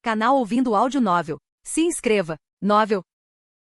Canal Ouvindo Áudio Novel. Se inscreva. Novel.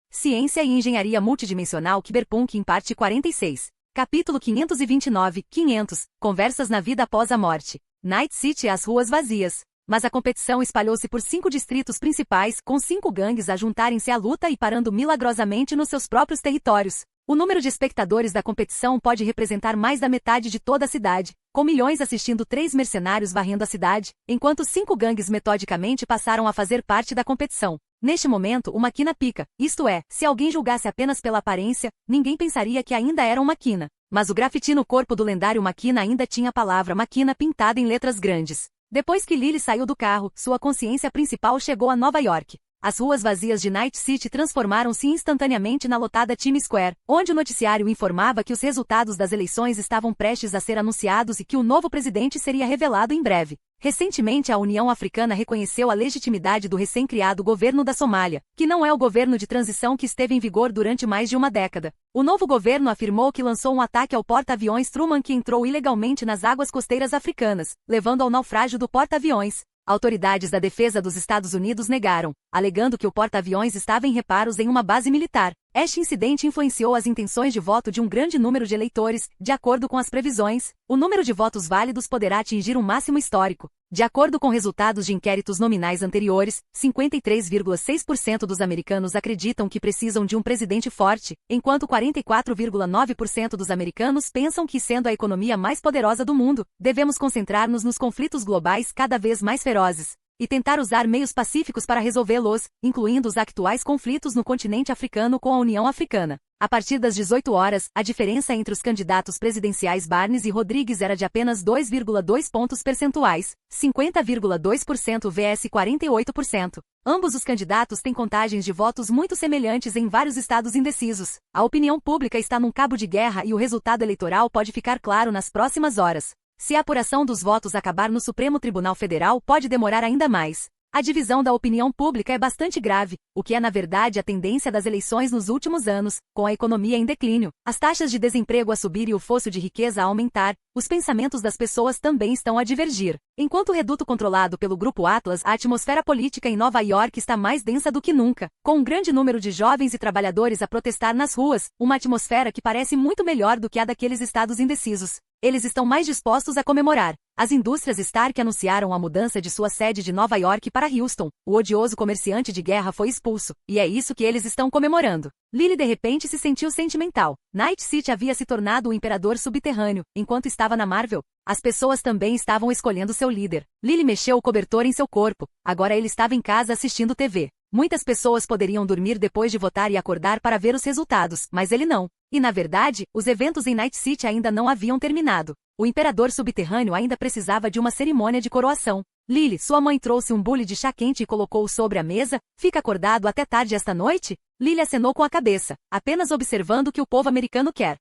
Ciência e Engenharia Multidimensional Cyberpunk em parte 46. Capítulo 529, 500. Conversas na vida após a morte. Night City, as ruas vazias. Mas a competição espalhou-se por 5 distritos principais, com 5 gangues a juntarem-se à luta e parando milagrosamente nos seus próprios territórios. O número de espectadores da competição pode representar mais da metade de toda a cidade, com milhões assistindo 3 mercenários varrendo a cidade, enquanto 5 gangues metodicamente passaram a fazer parte da competição. Neste momento, uma quina pica, isto é, se alguém julgasse apenas pela aparência, ninguém pensaria que ainda era uma quina. Mas o grafite no corpo do lendário Maquina ainda tinha a palavra Maquina pintada em letras grandes. Depois que Lily saiu do carro, sua consciência principal chegou a Nova York. As ruas vazias de Night City transformaram-se instantaneamente na lotada Times Square, onde o noticiário informava que os resultados das eleições estavam prestes a ser anunciados e que o novo presidente seria revelado em breve. Recentemente, a União Africana reconheceu a legitimidade do recém-criado governo da Somália, que não é o governo de transição que esteve em vigor durante mais de uma década. O novo governo afirmou que lançou um ataque ao porta-aviões Truman que entrou ilegalmente nas águas costeiras africanas, levando ao naufrágio do porta-aviões. Autoridades da defesa dos Estados Unidos negaram, alegando que o porta-aviões estava em reparos em uma base militar. Este incidente influenciou as intenções de voto de um grande número de eleitores. De acordo com as previsões, o número de votos válidos poderá atingir um máximo histórico. De acordo com resultados de inquéritos nominais anteriores, 53,6% dos americanos acreditam que precisam de um presidente forte, enquanto 44,9% dos americanos pensam que, sendo a economia mais poderosa do mundo, devemos concentrar-nos nos conflitos globais cada vez mais ferozes e tentar usar meios pacíficos para resolvê-los, incluindo os atuais conflitos no continente africano com a União Africana. A partir das 18 horas, a diferença entre os candidatos presidenciais Barnes e Rodrigues era de apenas 2,2 pontos percentuais, 50,2% vs 48%. Ambos os candidatos têm contagens de votos muito semelhantes em vários estados indecisos. A opinião pública está num cabo de guerra e o resultado eleitoral pode ficar claro nas próximas horas. Se a apuração dos votos acabar no Supremo Tribunal Federal, pode demorar ainda mais. A divisão da opinião pública é bastante grave, o que é na verdade a tendência das eleições nos últimos anos, com a economia em declínio, as taxas de desemprego a subir e o fosso de riqueza a aumentar, os pensamentos das pessoas também estão a divergir. Enquanto o reduto controlado pelo Grupo Atlas, a atmosfera política em Nova York está mais densa do que nunca, com um grande número de jovens e trabalhadores a protestar nas ruas, uma atmosfera que parece muito melhor do que a daqueles estados indecisos. Eles estão mais dispostos a comemorar. As indústrias Stark anunciaram a mudança de sua sede de Nova York para Houston. O odioso comerciante de guerra foi expulso, e é isso que eles estão comemorando. Lily de repente se sentiu sentimental. Night City havia se tornado o imperador subterrâneo, enquanto estava na Marvel. As pessoas também estavam escolhendo seu líder. Lily mexeu o cobertor em seu corpo. Agora ele estava em casa assistindo TV. Muitas pessoas poderiam dormir depois de votar e acordar para ver os resultados, mas ele não. E na verdade, os eventos em Night City ainda não haviam terminado. O imperador subterrâneo ainda precisava de uma cerimônia de coroação. Lily, sua mãe trouxe um bule de chá quente e colocou-o sobre a mesa. Fica acordado até tarde esta noite? Lily acenou com a cabeça, apenas observando o que o povo americano quer.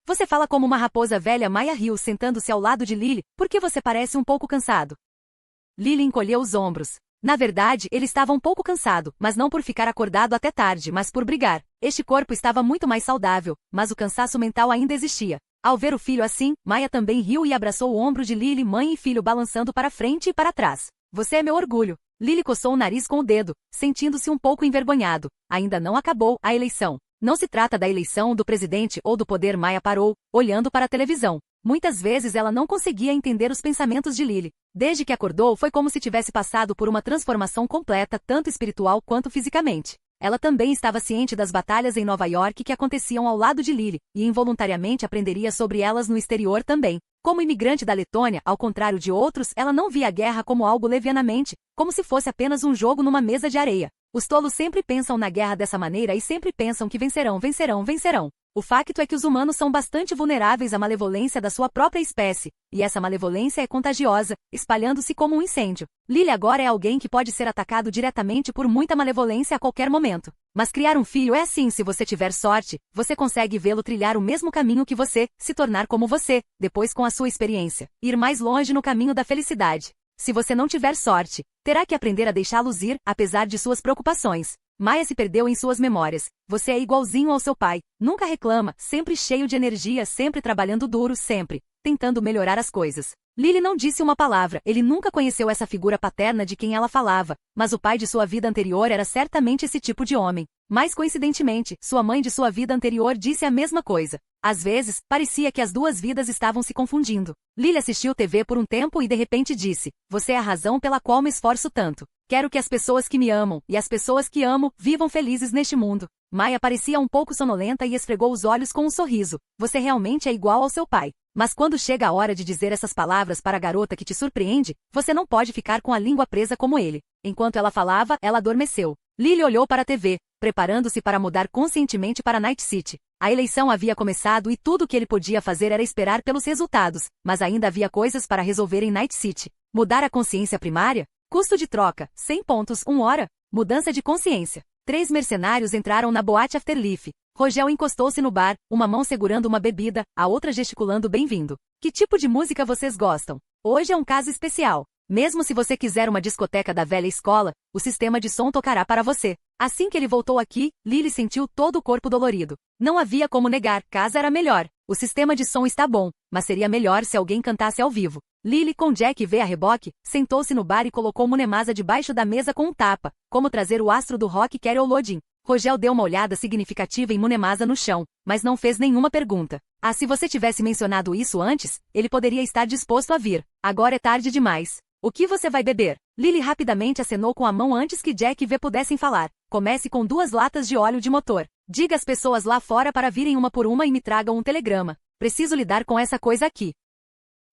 Você fala como uma raposa velha. Maya riu sentando-se ao lado de Lily. Por que você parece um pouco cansado? Lily encolheu os ombros. Na verdade, ele estava um pouco cansado, mas não por ficar acordado até tarde, mas por brigar. Este corpo estava muito mais saudável, mas o cansaço mental ainda existia. Ao ver o filho assim, Maya também riu e abraçou o ombro de Lily, mãe e filho balançando para frente e para trás. Você é meu orgulho. Lily coçou o nariz com o dedo, sentindo-se um pouco envergonhado. Ainda não acabou a eleição. Não se trata da eleição do presidente ou do poder. Maya parou, olhando para a televisão. Muitas vezes ela não conseguia entender os pensamentos de Lily. Desde que acordou foi como se tivesse passado por uma transformação completa, tanto espiritual quanto fisicamente. Ela também estava ciente das batalhas em Nova York que aconteciam ao lado de Lily, e involuntariamente aprenderia sobre elas no exterior também. Como imigrante da Letônia, ao contrário de outros, ela não via a guerra como algo levianamente, como se fosse apenas um jogo numa mesa de areia. Os tolos sempre pensam na guerra dessa maneira e sempre pensam que vencerão, vencerão, vencerão. O facto é que os humanos são bastante vulneráveis à malevolência da sua própria espécie, e essa malevolência é contagiosa, espalhando-se como um incêndio. Lily agora é alguém que pode ser atacado diretamente por muita malevolência a qualquer momento. Mas criar um filho é assim: se você tiver sorte, você consegue vê-lo trilhar o mesmo caminho que você, se tornar como você, depois com a sua experiência, ir mais longe no caminho da felicidade. Se você não tiver sorte, terá que aprender a deixá-los ir, apesar de suas preocupações. Maya se perdeu em suas memórias. Você é igualzinho ao seu pai. Nunca reclama, sempre cheio de energia, sempre trabalhando duro, sempre tentando melhorar as coisas. Lily não disse uma palavra, ele nunca conheceu essa figura paterna de quem ela falava, mas o pai de sua vida anterior era certamente esse tipo de homem. Mas coincidentemente, sua mãe de sua vida anterior disse a mesma coisa. Às vezes, parecia que as duas vidas estavam se confundindo. Lily assistiu TV por um tempo e de repente disse: "Você é a razão pela qual me esforço tanto. Quero que as pessoas que me amam, e as pessoas que amo, vivam felizes neste mundo." Maya parecia um pouco sonolenta e esfregou os olhos com um sorriso. "Você realmente é igual ao seu pai. Mas quando chega a hora de dizer essas palavras para a garota que te surpreende, você não pode ficar com a língua presa como ele." Enquanto ela falava, ela adormeceu. Lily olhou para a TV, preparando-se para mudar conscientemente para Night City. A eleição havia começado e tudo o que ele podia fazer era esperar pelos resultados, mas ainda havia coisas para resolver em Night City. Mudar a consciência primária? Custo de troca, 100 pontos, 1 hora. Mudança de consciência. 3 mercenários entraram na boate Afterlife. Rogel encostou-se no bar, uma mão segurando uma bebida, a outra gesticulando bem-vindo. "Que tipo de música vocês gostam? Hoje é um caso especial. Mesmo se você quiser uma discoteca da velha escola, o sistema de som tocará para você." Assim que ele voltou aqui, Lily sentiu todo o corpo dolorido. Não havia como negar, casa era melhor. O sistema de som está bom, mas seria melhor se alguém cantasse ao vivo. Lily, com Jack V a reboque, sentou-se no bar e colocou Munemasa debaixo da mesa com um tapa, como trazer o astro do rock Carol Lodin. Rogel deu uma olhada significativa em Munemasa no chão, mas não fez nenhuma pergunta. "Ah, se você tivesse mencionado isso antes, ele poderia estar disposto a vir. Agora é tarde demais. O que você vai beber?" Lily rapidamente acenou com a mão antes que Jack V pudessem falar. "Comece com 2 latas de óleo de motor. Diga às pessoas lá fora para virem uma por uma e me tragam um telegrama. Preciso lidar com essa coisa aqui."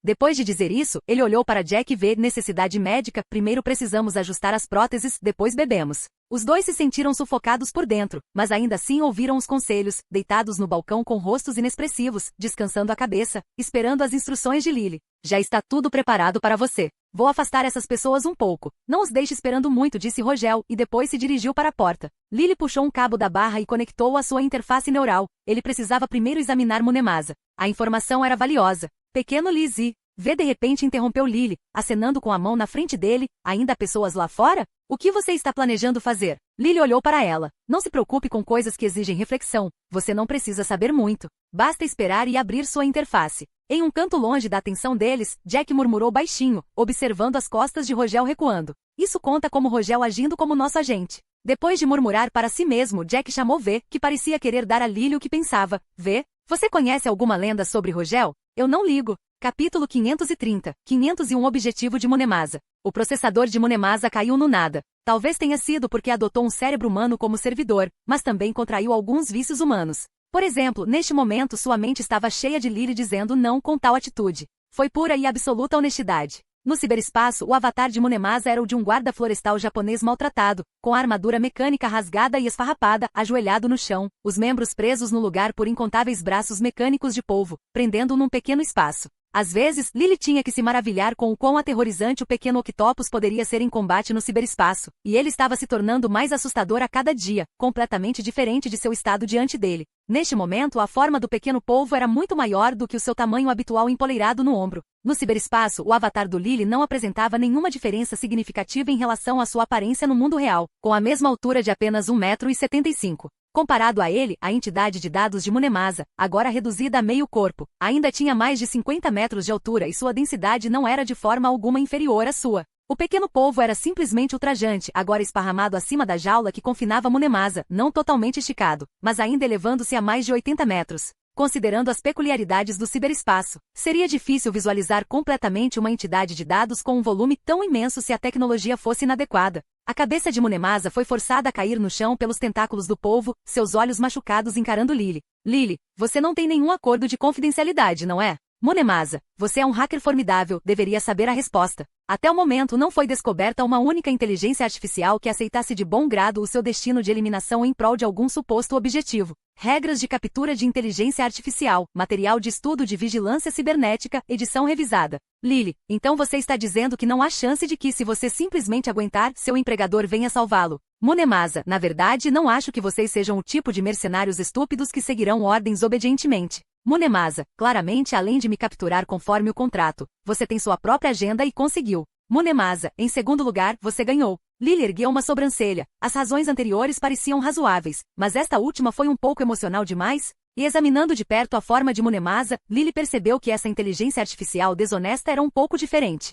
Depois de dizer isso, ele olhou para Jack V. "Necessidade médica, primeiro precisamos ajustar as próteses, depois bebemos." Os dois se sentiram sufocados por dentro, mas ainda assim ouviram os conselhos, deitados no balcão com rostos inexpressivos, descansando a cabeça, esperando as instruções de Lily. "Já está tudo preparado para você. Vou afastar essas pessoas um pouco. Não os deixe esperando muito", disse Rogel, e depois se dirigiu para a porta. Lily puxou um cabo da barra e conectou-o à sua interface neural. Ele precisava primeiro examinar Munemasa. A informação era valiosa. "Pequeno Lizzie V de repente interrompeu Lily, acenando com a mão na frente dele. "Ainda há pessoas lá fora? O que você está planejando fazer?" Lily olhou para ela. "Não se preocupe com coisas que exigem reflexão. Você não precisa saber muito. Basta esperar e abrir sua interface." Em um canto longe da atenção deles, Jack murmurou baixinho, observando as costas de Rogel recuando. "Isso conta como Rogel agindo como nosso agente." Depois de murmurar para si mesmo, Jack chamou V, que parecia querer dar a Lily o que pensava. "V, você conhece alguma lenda sobre Rogel? Eu não ligo." Capítulo 530, 501 Objetivo de Munemasa. O processador de Munemasa caiu no nada. Talvez tenha sido porque adotou um cérebro humano como servidor, mas também contraiu alguns vícios humanos. Por exemplo, neste momento sua mente estava cheia de Lily dizendo não com tal atitude. Foi pura e absoluta honestidade. No ciberespaço, o avatar de Munemasa era o de um guarda florestal japonês maltratado, com a armadura mecânica rasgada e esfarrapada, ajoelhado no chão, os membros presos no lugar por incontáveis braços mecânicos de polvo, prendendo-o num pequeno espaço. Às vezes, Lily tinha que se maravilhar com o quão aterrorizante o pequeno octopus poderia ser em combate no ciberespaço, e ele estava se tornando mais assustador a cada dia, completamente diferente de seu estado diante dele. Neste momento, a forma do pequeno polvo era muito maior do que o seu tamanho habitual empoleirado no ombro. No ciberespaço, o avatar do Lily não apresentava nenhuma diferença significativa em relação à sua aparência no mundo real, com a mesma altura de apenas 1,75 m. Comparado a ele, a entidade de dados de Munemasa, agora reduzida a meio corpo, ainda tinha mais de 50 metros de altura e sua densidade não era de forma alguma inferior à sua. O pequeno polvo era simplesmente ultrajante, agora esparramado acima da jaula que confinava Munemasa, não totalmente esticado, mas ainda elevando-se a mais de 80 metros. Considerando as peculiaridades do ciberespaço, seria difícil visualizar completamente uma entidade de dados com um volume tão imenso se a tecnologia fosse inadequada. A cabeça de Munemasa foi forçada a cair no chão pelos tentáculos do polvo, seus olhos machucados encarando Lily. "Lily, você não tem nenhum acordo de confidencialidade, não é?" "Munemasa, você é um hacker formidável, deveria saber a resposta. Até o momento não foi descoberta uma única inteligência artificial que aceitasse de bom grado o seu destino de eliminação em prol de algum suposto objetivo. Regras de captura de inteligência artificial, material de estudo de vigilância cibernética, edição revisada." "Lily, então você está dizendo que não há chance de que, se você simplesmente aguentar, seu empregador venha salvá-lo?" "Munemasa, na verdade não acho que vocês sejam o tipo de mercenários estúpidos que seguirão ordens obedientemente. Munemasa, claramente além de me capturar conforme o contrato, você tem sua própria agenda e conseguiu. Munemasa, em segundo lugar, você ganhou." Lily ergueu uma sobrancelha. As razões anteriores pareciam razoáveis, mas esta última foi um pouco emocional demais. E examinando de perto a forma de Munemasa, Lily percebeu que essa inteligência artificial desonesta era um pouco diferente.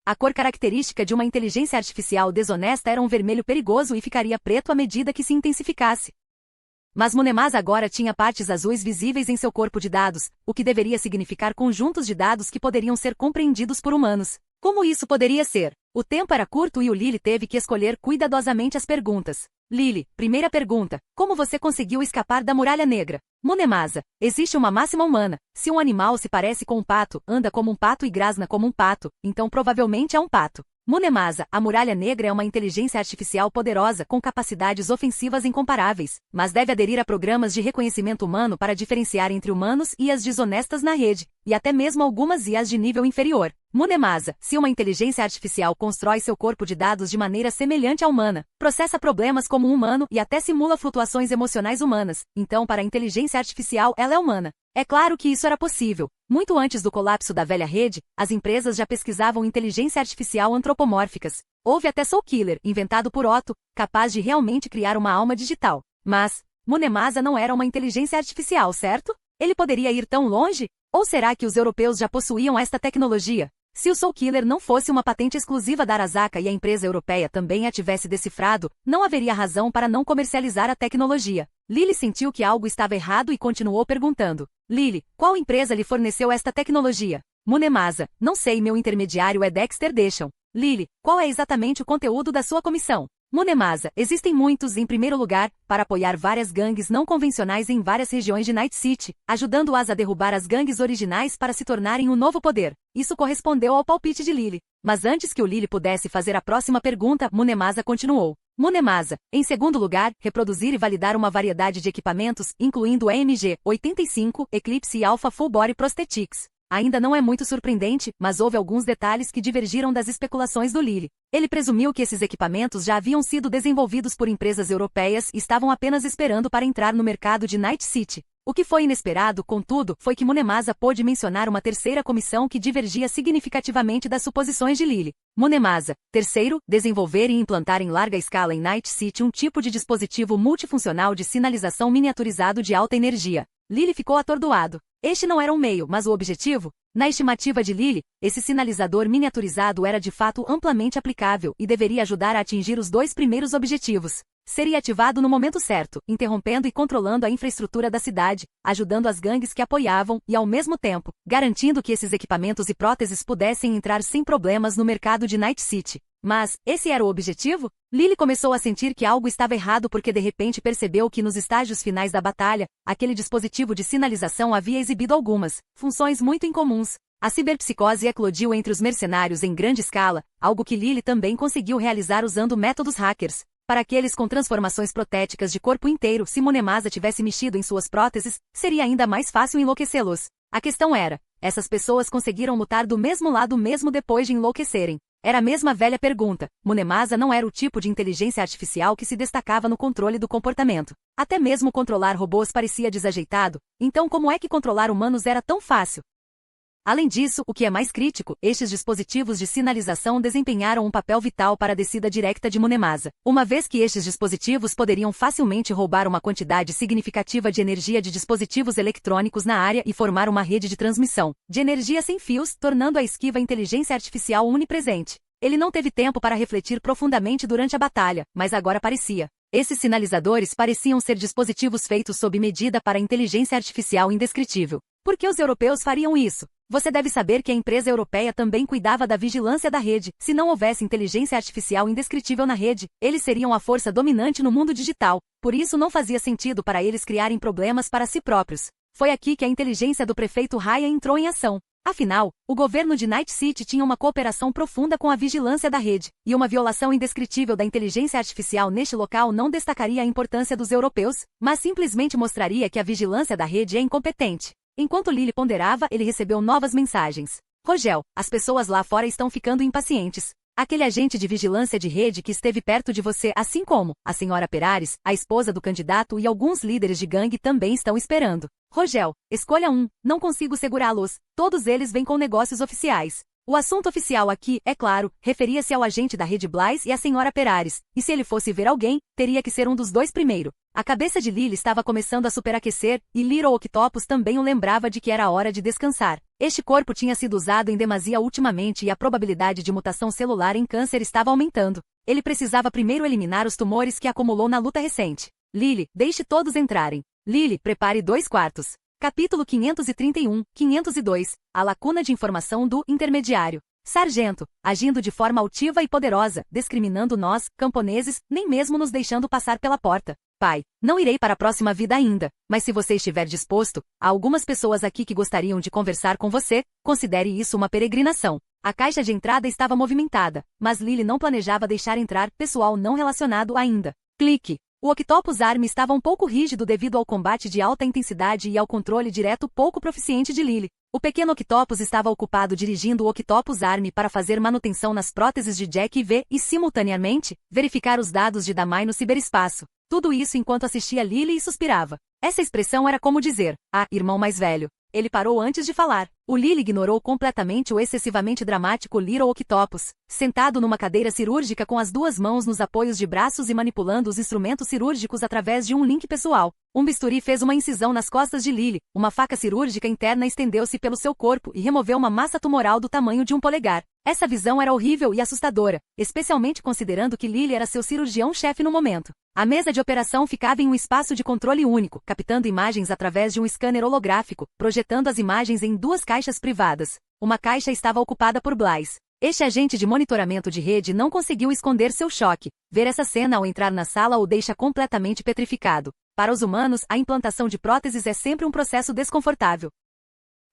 A cor característica de uma inteligência artificial desonesta era um vermelho perigoso e ficaria preto à medida que se intensificasse. Mas Munemasa agora tinha partes azuis visíveis em seu corpo de dados, o que deveria significar conjuntos de dados que poderiam ser compreendidos por humanos. Como isso poderia ser? O tempo era curto e o Lily teve que escolher cuidadosamente as perguntas. Lily, primeira pergunta. Como você conseguiu escapar da Muralha Negra? Munemasa, existe uma máxima humana. Se um animal se parece com um pato, anda como um pato e grasna como um pato, então provavelmente é um pato. Munemasa, a Muralha Negra é uma inteligência artificial poderosa com capacidades ofensivas incomparáveis, mas deve aderir a programas de reconhecimento humano para diferenciar entre humanos e as desonestas na rede, e até mesmo algumas IAs de nível inferior. Munemasa, se uma inteligência artificial constrói seu corpo de dados de maneira semelhante à humana, processa problemas como um humano e até simula flutuações emocionais humanas, então para a inteligência artificial ela é humana. É claro que isso era possível. Muito antes do colapso da velha rede, as empresas já pesquisavam inteligência artificial antropomórficas. Houve até Soulkiller, inventado por Otto, capaz de realmente criar uma alma digital. Mas, Munemasa não era uma inteligência artificial, certo? Ele poderia ir tão longe? Ou será que os europeus já possuíam esta tecnologia? Se o Soulkiller não fosse uma patente exclusiva da Arasaka e a empresa europeia também a tivesse decifrado, não haveria razão para não comercializar a tecnologia. Lily sentiu que algo estava errado e continuou perguntando. Lily, qual empresa lhe forneceu esta tecnologia? Munemasa, não sei, meu intermediário é Dexter Deschamps. Lily, qual é exatamente o conteúdo da sua comissão? Munemasa, existem muitos, em primeiro lugar, para apoiar várias gangues não convencionais em várias regiões de Night City, ajudando-as a derrubar as gangues originais para se tornarem um novo poder. Isso correspondeu ao palpite de Lily. Mas antes que o Lily pudesse fazer a próxima pergunta, Munemasa continuou. Munemasa, em segundo lugar, reproduzir e validar uma variedade de equipamentos, incluindo EMG 85, Eclipse e Alpha Full Body Prosthetics. Ainda não é muito surpreendente, mas houve alguns detalhes que divergiram das especulações do Lily. Ele presumiu que esses equipamentos já haviam sido desenvolvidos por empresas europeias e estavam apenas esperando para entrar no mercado de Night City. O que foi inesperado, contudo, foi que Munemasa pôde mencionar uma terceira comissão que divergia significativamente das suposições de Lily. Munemasa, terceiro, desenvolver e implantar em larga escala em Night City um tipo de dispositivo multifuncional de sinalização miniaturizado de alta energia. Lily ficou atordoado. Este não era um meio, mas o objetivo? Na estimativa de Lily, esse sinalizador miniaturizado era de fato amplamente aplicável e deveria ajudar a atingir os dois primeiros objetivos. Seria ativado no momento certo, interrompendo e controlando a infraestrutura da cidade, ajudando as gangues que apoiavam e, ao mesmo tempo, garantindo que esses equipamentos e próteses pudessem entrar sem problemas no mercado de Night City. Mas, esse era o objetivo? Lily começou a sentir que algo estava errado porque de repente percebeu que nos estágios finais da batalha, aquele dispositivo de sinalização havia exibido algumas funções muito incomuns. A ciberpsicose eclodiu entre os mercenários em grande escala, algo que Lily também conseguiu realizar usando métodos hackers. Para aqueles com transformações protéticas de corpo inteiro, se Munemasa tivesse mexido em suas próteses, seria ainda mais fácil enlouquecê-los. A questão era, essas pessoas conseguiram lutar do mesmo lado mesmo depois de enlouquecerem. Era a mesma velha pergunta. Munemasa não era o tipo de inteligência artificial que se destacava no controle do comportamento. Até mesmo controlar robôs parecia desajeitado, então como é que controlar humanos era tão fácil? Além disso, o que é mais crítico, estes dispositivos de sinalização desempenharam um papel vital para a descida direta de Munemasa, uma vez que estes dispositivos poderiam facilmente roubar uma quantidade significativa de energia de dispositivos eletrônicos na área e formar uma rede de transmissão de energia sem fios, tornando a esquiva inteligência artificial onipresente. Ele não teve tempo para refletir profundamente durante a batalha, mas agora parecia. Esses sinalizadores pareciam ser dispositivos feitos sob medida para a inteligência artificial indescritível. Por que os europeus fariam isso? Você deve saber que a empresa europeia também cuidava da vigilância da rede. Se não houvesse inteligência artificial indescritível na rede, eles seriam a força dominante no mundo digital. Por isso não fazia sentido para eles criarem problemas para si próprios. Foi aqui que a inteligência do prefeito Raya entrou em ação. Afinal, o governo de Night City tinha uma cooperação profunda com a vigilância da rede, e uma violação indescritível da inteligência artificial neste local não destacaria a importância dos europeus, mas simplesmente mostraria que a vigilância da rede é incompetente. Enquanto Lily ponderava, ele recebeu novas mensagens. Rogel, as pessoas lá fora estão ficando impacientes. Aquele agente de vigilância de rede que esteve perto de você, assim como a senhora Perares, a esposa do candidato e alguns líderes de gangue também estão esperando. Rogel, escolha um, não consigo segurá-los. Todos eles vêm com negócios oficiais. O assunto oficial aqui, é claro, referia-se ao agente da rede Blythe e à senhora Perares, e se ele fosse ver alguém, teria que ser um dos dois primeiro. A cabeça de Lily estava começando a superaquecer, e Little Octopus também o lembrava de que era hora de descansar. Este corpo tinha sido usado em demasia ultimamente e a probabilidade de mutação celular em câncer estava aumentando. Ele precisava primeiro eliminar os tumores que acumulou na luta recente. Lily, deixe todos entrarem. Lily, prepare 2/4. Capítulo 531, 502, a lacuna de informação do intermediário. Sargento, agindo de forma altiva e poderosa, discriminando nós, camponeses, nem mesmo nos deixando passar pela porta. Pai, não irei para a próxima vida ainda, mas se você estiver disposto, há algumas pessoas aqui que gostariam de conversar com você, considere isso uma peregrinação. A caixa de entrada estava movimentada, mas Lily não planejava deixar entrar pessoal não relacionado ainda. Clique. O Octopus Arm estava um pouco rígido devido ao combate de alta intensidade e ao controle direto pouco proficiente de Lily. O pequeno Octopus estava ocupado dirigindo o Octopus Arm para fazer manutenção nas próteses de Jack e V e, simultaneamente, verificar os dados de Damai no ciberespaço. Tudo isso enquanto assistia Lily e suspirava. Essa expressão era como dizer, irmão mais velho. Ele parou antes de falar. O Lily ignorou completamente o excessivamente dramático Little Octopus, sentado numa cadeira cirúrgica com as duas mãos nos apoios de braços e manipulando os instrumentos cirúrgicos através de um link pessoal. Um bisturi fez uma incisão nas costas de Lily, uma faca cirúrgica interna estendeu-se pelo seu corpo e removeu uma massa tumoral do tamanho de um polegar. Essa visão era horrível e assustadora, especialmente considerando que Lily era seu cirurgião-chefe no momento. A mesa de operação ficava em um espaço de controle único, captando imagens através de um scanner holográfico, projetando as imagens em duas caixas privadas. Uma caixa estava ocupada por Blythe. Este agente de monitoramento de rede não conseguiu esconder seu choque. Ver essa cena ao entrar na sala o deixa completamente petrificado. Para os humanos, a implantação de próteses é sempre um processo desconfortável.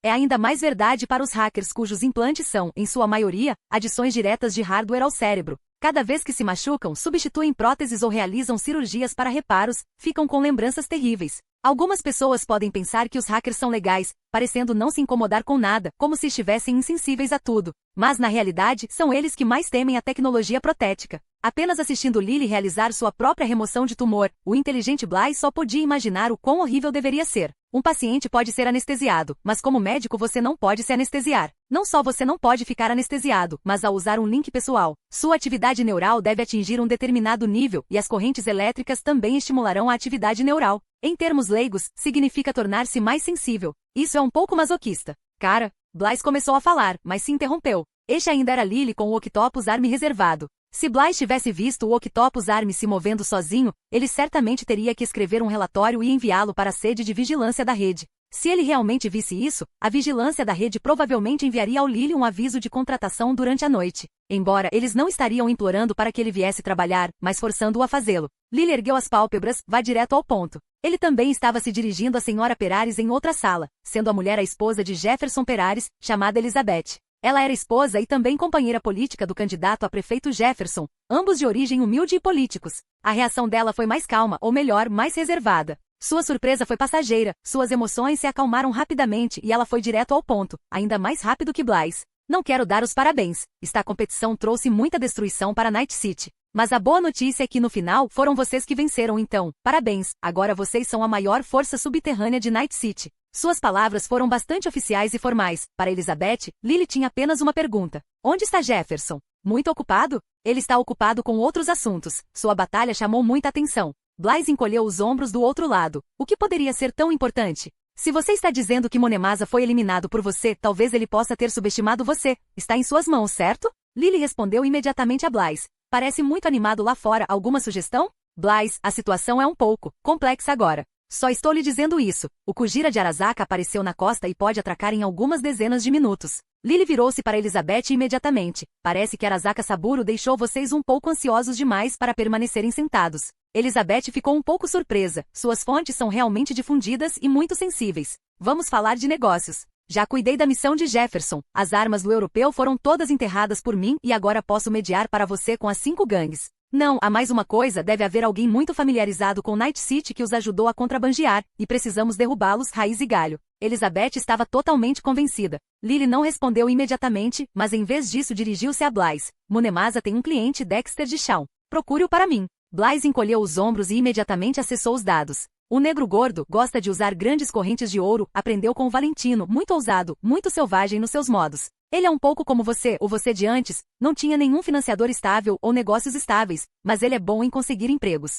É ainda mais verdade para os hackers cujos implantes são, em sua maioria, adições diretas de hardware ao cérebro. Cada vez que se machucam, substituem próteses ou realizam cirurgias para reparos, ficam com lembranças terríveis. Algumas pessoas podem pensar que os hackers são legais, parecendo não se incomodar com nada, como se estivessem insensíveis a tudo. Mas na realidade, são eles que mais temem a tecnologia protética. Apenas assistindo Lily realizar sua própria remoção de tumor, o inteligente Blythe só podia imaginar o quão horrível deveria ser. Um paciente pode ser anestesiado, mas como médico você não pode se anestesiar. Não só você não pode ficar anestesiado, mas ao usar um link pessoal, sua atividade neural deve atingir um determinado nível e as correntes elétricas também estimularão a atividade neural. Em termos leigos, significa tornar-se mais sensível. Isso é um pouco masoquista. Cara, Blythe começou a falar, mas se interrompeu. Este ainda era Lily com o Octopus Arm reservado. Se Blythe tivesse visto o Octopus Arm se movendo sozinho, ele certamente teria que escrever um relatório e enviá-lo para a sede de vigilância da rede. Se ele realmente visse isso, a vigilância da rede provavelmente enviaria ao Lily um aviso de contratação durante a noite. Embora eles não estariam implorando para que ele viesse trabalhar, mas forçando-o a fazê-lo. Lily ergueu as pálpebras, vá direto ao ponto. Ele também estava se dirigindo à senhora Perares em outra sala, sendo a mulher a esposa de Jefferson Perares, chamada Elizabeth. Ela era esposa e também companheira política do candidato a prefeito Jefferson, ambos de origem humilde e políticos. A reação dela foi mais calma, ou melhor, mais reservada. Sua surpresa foi passageira, suas emoções se acalmaram rapidamente e ela foi direto ao ponto, ainda mais rápido que Blythe. Não quero dar os parabéns. Esta competição trouxe muita destruição para Night City. Mas a boa notícia é que no final foram vocês que venceram então. Parabéns, agora vocês são a maior força subterrânea de Night City. Suas palavras foram bastante oficiais e formais. Para Elizabeth, Lily tinha apenas uma pergunta. Onde está Jefferson? Muito ocupado? Ele está ocupado com outros assuntos. Sua batalha chamou muita atenção. Blythe encolheu os ombros do outro lado. O que poderia ser tão importante? Se você está dizendo que Monemasa foi eliminado por você, talvez ele possa ter subestimado você. Está em suas mãos, certo? Lily respondeu imediatamente a Blythe. Parece muito animado lá fora. Alguma sugestão? Blythe, a situação é um pouco complexa agora. Só estou lhe dizendo isso. O Kujira de Arasaka apareceu na costa e pode atracar em algumas dezenas de minutos. Lily virou-se para Elizabeth imediatamente. Parece que Arasaka Saburo deixou vocês um pouco ansiosos demais para permanecerem sentados. Elizabeth ficou um pouco surpresa. Suas fontes são realmente difundidas e muito sensíveis. Vamos falar de negócios. Já cuidei da missão de Jefferson. As armas do europeu foram todas enterradas por mim e agora posso mediar para você com as 5 gangues. Não, há mais uma coisa, deve haver alguém muito familiarizado com Night City que os ajudou a contrabandear, e precisamos derrubá-los raiz e galho. Elizabeth estava totalmente convencida. Lily não respondeu imediatamente, mas em vez disso dirigiu-se a Blythe. Monemasa tem um cliente Dexter de Shawn. Procure-o para mim. Blythe encolheu os ombros e imediatamente acessou os dados. O negro gordo gosta de usar grandes correntes de ouro, aprendeu com o Valentino, muito ousado, muito selvagem nos seus modos. Ele é um pouco como você, o você de antes, não tinha nenhum financiador estável ou negócios estáveis, mas ele é bom em conseguir empregos.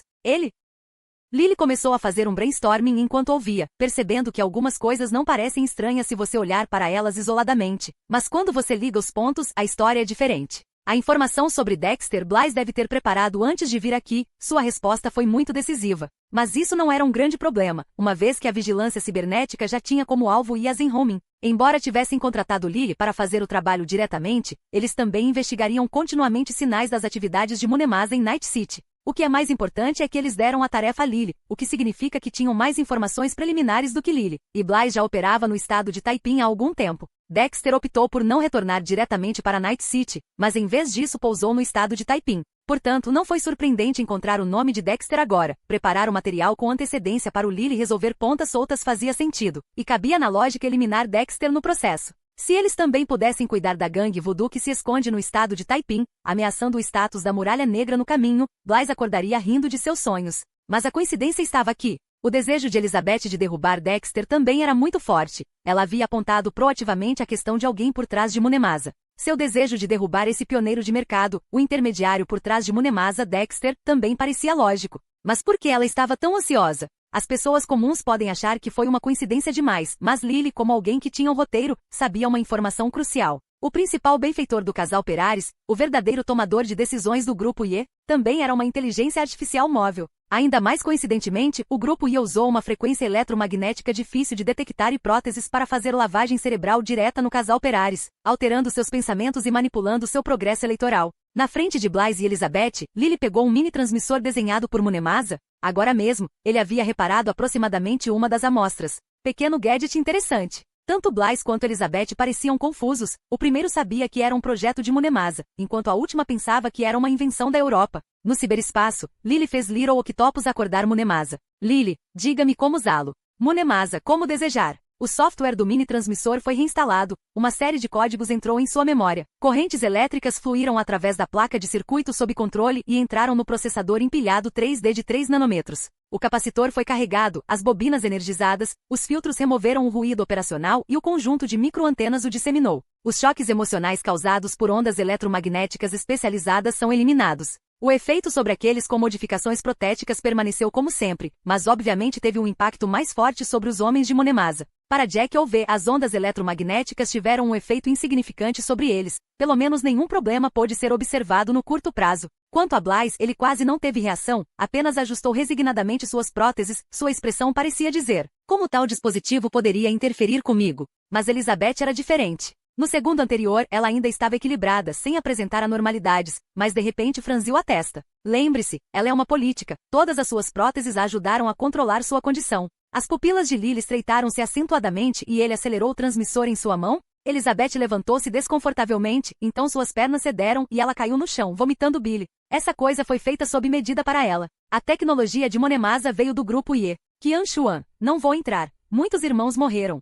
Lily começou a fazer um brainstorming enquanto ouvia, percebendo que algumas coisas não parecem estranhas se você olhar para elas isoladamente, mas quando você liga os pontos, a história é diferente. A informação sobre Dexter Blythe deve ter preparado antes de vir aqui, sua resposta foi muito decisiva. Mas isso não era um grande problema, uma vez que a vigilância cibernética já tinha como alvo Eisenhower. Embora tivessem contratado Lily para fazer o trabalho diretamente, eles também investigariam continuamente sinais das atividades de Munemasa em Night City. O que é mais importante é que eles deram a tarefa a Lily, o que significa que tinham mais informações preliminares do que Lily, e Blythe já operava no estado de Taiping há algum tempo. Dexter optou por não retornar diretamente para Night City, mas em vez disso pousou no estado de Taiping. Portanto, não foi surpreendente encontrar o nome de Dexter agora. Preparar o material com antecedência para o Lily resolver pontas soltas fazia sentido, e cabia na lógica eliminar Dexter no processo. Se eles também pudessem cuidar da gangue voodoo que se esconde no estado de Taiping, ameaçando o status da Muralha Negra no caminho, Blythe acordaria rindo de seus sonhos. Mas a coincidência estava aqui. O desejo de Elizabeth de derrubar Dexter também era muito forte. Ela havia apontado proativamente a questão de alguém por trás de Munemasa. Seu desejo de derrubar esse pioneiro de mercado, o intermediário por trás de Munemasa Dexter, também parecia lógico. Mas por que ela estava tão ansiosa? As pessoas comuns podem achar que foi uma coincidência demais, mas Lily, como alguém que tinha um roteiro, sabia uma informação crucial. O principal benfeitor do casal Perares, o verdadeiro tomador de decisões do Grupo IE, também era uma inteligência artificial móvel. Ainda mais coincidentemente, o Grupo IE usou uma frequência eletromagnética difícil de detectar e próteses para fazer lavagem cerebral direta no casal Perares, alterando seus pensamentos e manipulando seu progresso eleitoral. Na frente de Blythe e Elizabeth, Lily pegou um mini-transmissor desenhado por Munemasa. Agora mesmo, ele havia reparado aproximadamente uma das amostras. Pequeno gadget interessante. Tanto Blythe quanto Elizabeth pareciam confusos. O primeiro sabia que era um projeto de Munemasa, enquanto a última pensava que era uma invenção da Europa. No ciberespaço, Lily fez Little Octopus acordar Munemasa. Lily, diga-me como usá-lo. Munemasa, como desejar. O software do mini-transmissor foi reinstalado, uma série de códigos entrou em sua memória. Correntes elétricas fluíram através da placa de circuito sob controle e entraram no processador empilhado 3D de 3 nanômetros. O capacitor foi carregado, as bobinas energizadas, os filtros removeram o ruído operacional e o conjunto de microantenas o disseminou. Os choques emocionais causados por ondas eletromagnéticas especializadas são eliminados. O efeito sobre aqueles com modificações protéticas permaneceu como sempre, mas obviamente teve um impacto mais forte sobre os homens de Munemasa. Para Jack Olve, as ondas eletromagnéticas tiveram um efeito insignificante sobre eles. Pelo menos nenhum problema pôde ser observado no curto prazo. Quanto a Blythe, ele quase não teve reação, apenas ajustou resignadamente suas próteses, sua expressão parecia dizer: como tal dispositivo poderia interferir comigo? Mas Elizabeth era diferente. No segundo anterior, ela ainda estava equilibrada, sem apresentar anormalidades, mas de repente franziu a testa. Lembre-se, ela é uma política. Todas as suas próteses a ajudaram a controlar sua condição. As pupilas de Lily estreitaram-se acentuadamente e ele acelerou o transmissor em sua mão. Elizabeth levantou-se desconfortavelmente, então suas pernas cederam e ela caiu no chão, vomitando bile. Essa coisa foi feita sob medida para ela. A tecnologia de Munemasa veio do grupo IE. Qian Xuan, não vou entrar. Muitos irmãos morreram.